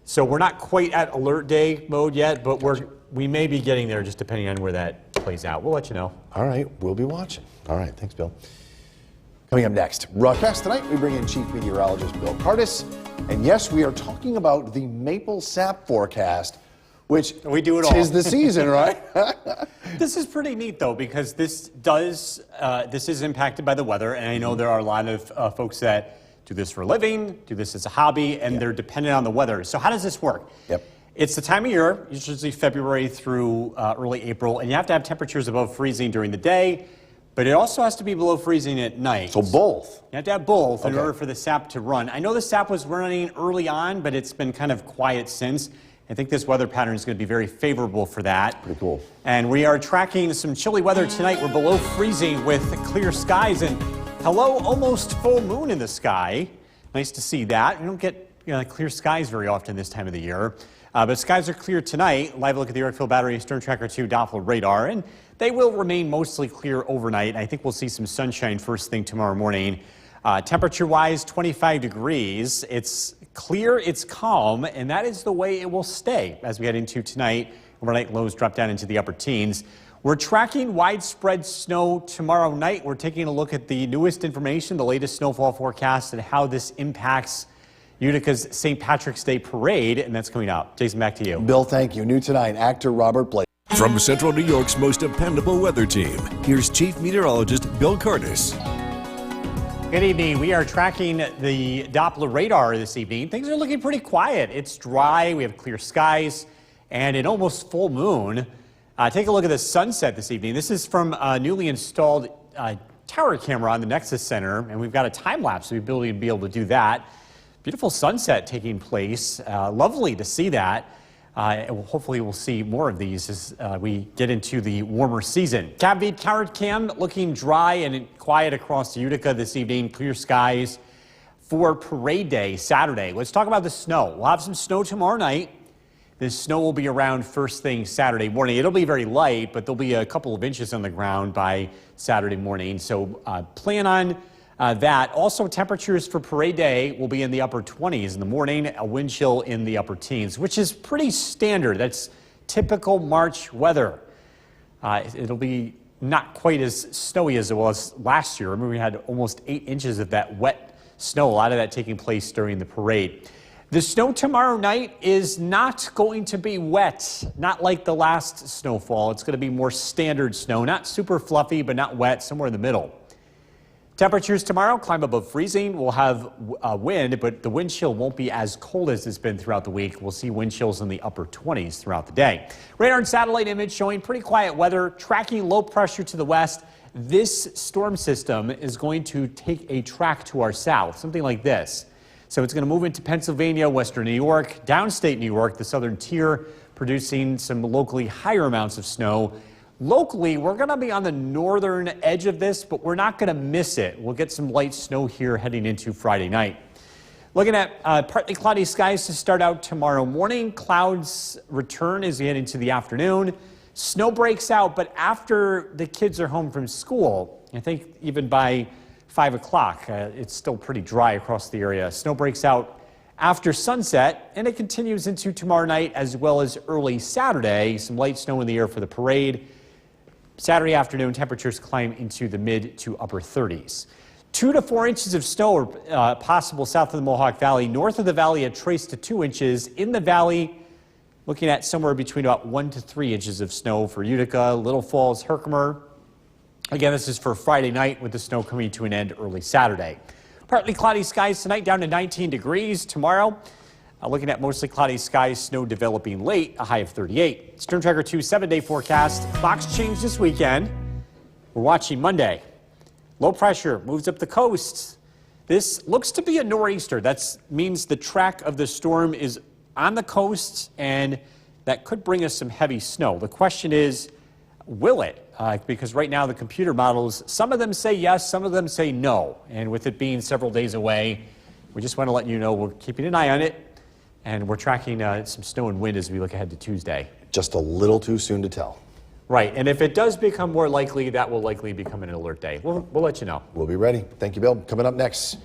Speaker 6: So we're not quite at alert day mode yet, but we may be getting there just depending on where that plays out. We'll let you know.
Speaker 7: All right, we'll be watching. All right, thanks, Bill. Coming up next, broadcast tonight, we bring in Chief Meteorologist Bill Curtis. And yes, we are talking about the maple sap forecast, which
Speaker 6: we do it all.
Speaker 7: Is the season, right?
Speaker 6: This is pretty neat, though, because this is impacted by the weather. And I know there are a lot of folks that do this for a living, do this as a hobby, and they're dependent on the weather. So how does this work? It's the time of year, usually February through early April, and you have to have temperatures above freezing during the day, but it also has to be below freezing at night.
Speaker 7: So both?
Speaker 6: You have to have both in order for the sap to run. I know the sap was running early on, but it's been kind of quiet since. I think this weather pattern is going to be very favorable for that.
Speaker 7: Pretty cool.
Speaker 6: And we are tracking some chilly weather tonight. We're below freezing with clear skies, and hello, almost full moon in the sky. Nice to see that. We don't get clear skies very often this time of the year. But skies are clear tonight. Live look at the Yorkville Battery Storm Tracker 2 Doppler radar, and they will remain mostly clear overnight. I think we'll see some sunshine first thing tomorrow morning. Temperature-wise, 25 degrees. It's clear, it's calm, and that is the way it will stay as we head into tonight. Overnight lows drop down into the upper teens. We're tracking widespread snow tomorrow night. We're taking a look at the newest information, the latest snowfall forecast, and how this impacts Utica's St. Patrick's Day parade, and that's coming up. Jason, back to you.
Speaker 7: Bill, thank you. New tonight, actor Robert Blake.
Speaker 4: From Central New York's most dependable weather team, here's Chief Meteorologist Bill Curtis.
Speaker 6: Good evening. We are tracking the Doppler radar this evening. Things are looking pretty quiet. It's dry. We have clear skies and an almost full moon. Take a look at the sunset this evening. This is from a newly installed tower camera on the Nexus Center, and we've got a time lapse, so the ability to be able to do that. Beautiful sunset taking place. Lovely to see that. Hopefully we'll see more of these as we get into the warmer season. Cavbeat Carrot Cam looking dry and quiet across Utica this evening. Clear skies for Parade Day, Saturday. Let's talk about the snow. We'll have some snow tomorrow night. The snow will be around first thing Saturday morning. It'll be very light, but there'll be a couple of inches on the ground by Saturday morning. So plan on that. Also, temperatures for Parade Day will be in the upper 20s in the morning, a wind chill in the upper teens, which is pretty standard. That's typical March weather. It'll be not quite as snowy as it was last year. Remember, we had almost 8 inches of that wet snow, a lot of that taking place during the parade. The snow tomorrow night is not going to be wet, not like the last snowfall. It's going to be more standard snow, not super fluffy, but not wet, somewhere in the middle. Temperatures tomorrow climb above freezing. We'll have wind, but the wind chill won't be as cold as it's been throughout the week. We'll see wind chills in the upper 20s throughout the day. Radar and satellite image showing pretty quiet weather, tracking low pressure to the west. This storm system is going to take a track to our south, something like this. So it's going to move into Pennsylvania, western New York, downstate New York, the southern tier, producing some locally higher amounts of snow. Locally, we're going to be on the northern edge of this, but we're not going to miss it. We'll get some light snow here heading into Friday night. Looking at partly cloudy skies to start out tomorrow morning. Clouds return as we head into the afternoon. Snow breaks out, but after the kids are home from school, I think even by 5 o'clock, it's still pretty dry across the area. Snow breaks out after sunset, and it continues into tomorrow night as well as early Saturday. Some light snow in the air for the parade. Saturday afternoon, temperatures climb into the mid to upper 30s. 2 to 4 inches of snow are possible south of the Mohawk Valley. North of the valley, a trace to 2 inches. In the valley, looking at somewhere between about 1 to 3 inches of snow for Utica, Little Falls, Herkimer. Again, this is for Friday night with the snow coming to an end early Saturday. Partly cloudy skies tonight down to 19 degrees. Tomorrow, looking at mostly cloudy skies, snow developing late, a high of 38. Storm Tracker 2 7-day forecast. Clocks change this weekend. We're watching Monday. Low pressure moves up the coast. This looks to be a nor'easter. That means the track of the storm is on the coast, and that could bring us some heavy snow. The question is, will it? Because right now the computer models, some of them say yes, some of them say no. And with it being several days away, we just want to let you know we're keeping an eye on it, and we're tracking some snow and wind as we look ahead to Tuesday.
Speaker 7: Just a little too soon to tell.
Speaker 6: Right, and if it does become more likely, that will likely become an alert day. We'll let you know.
Speaker 7: We'll be ready. Thank you, Bill. Coming up next,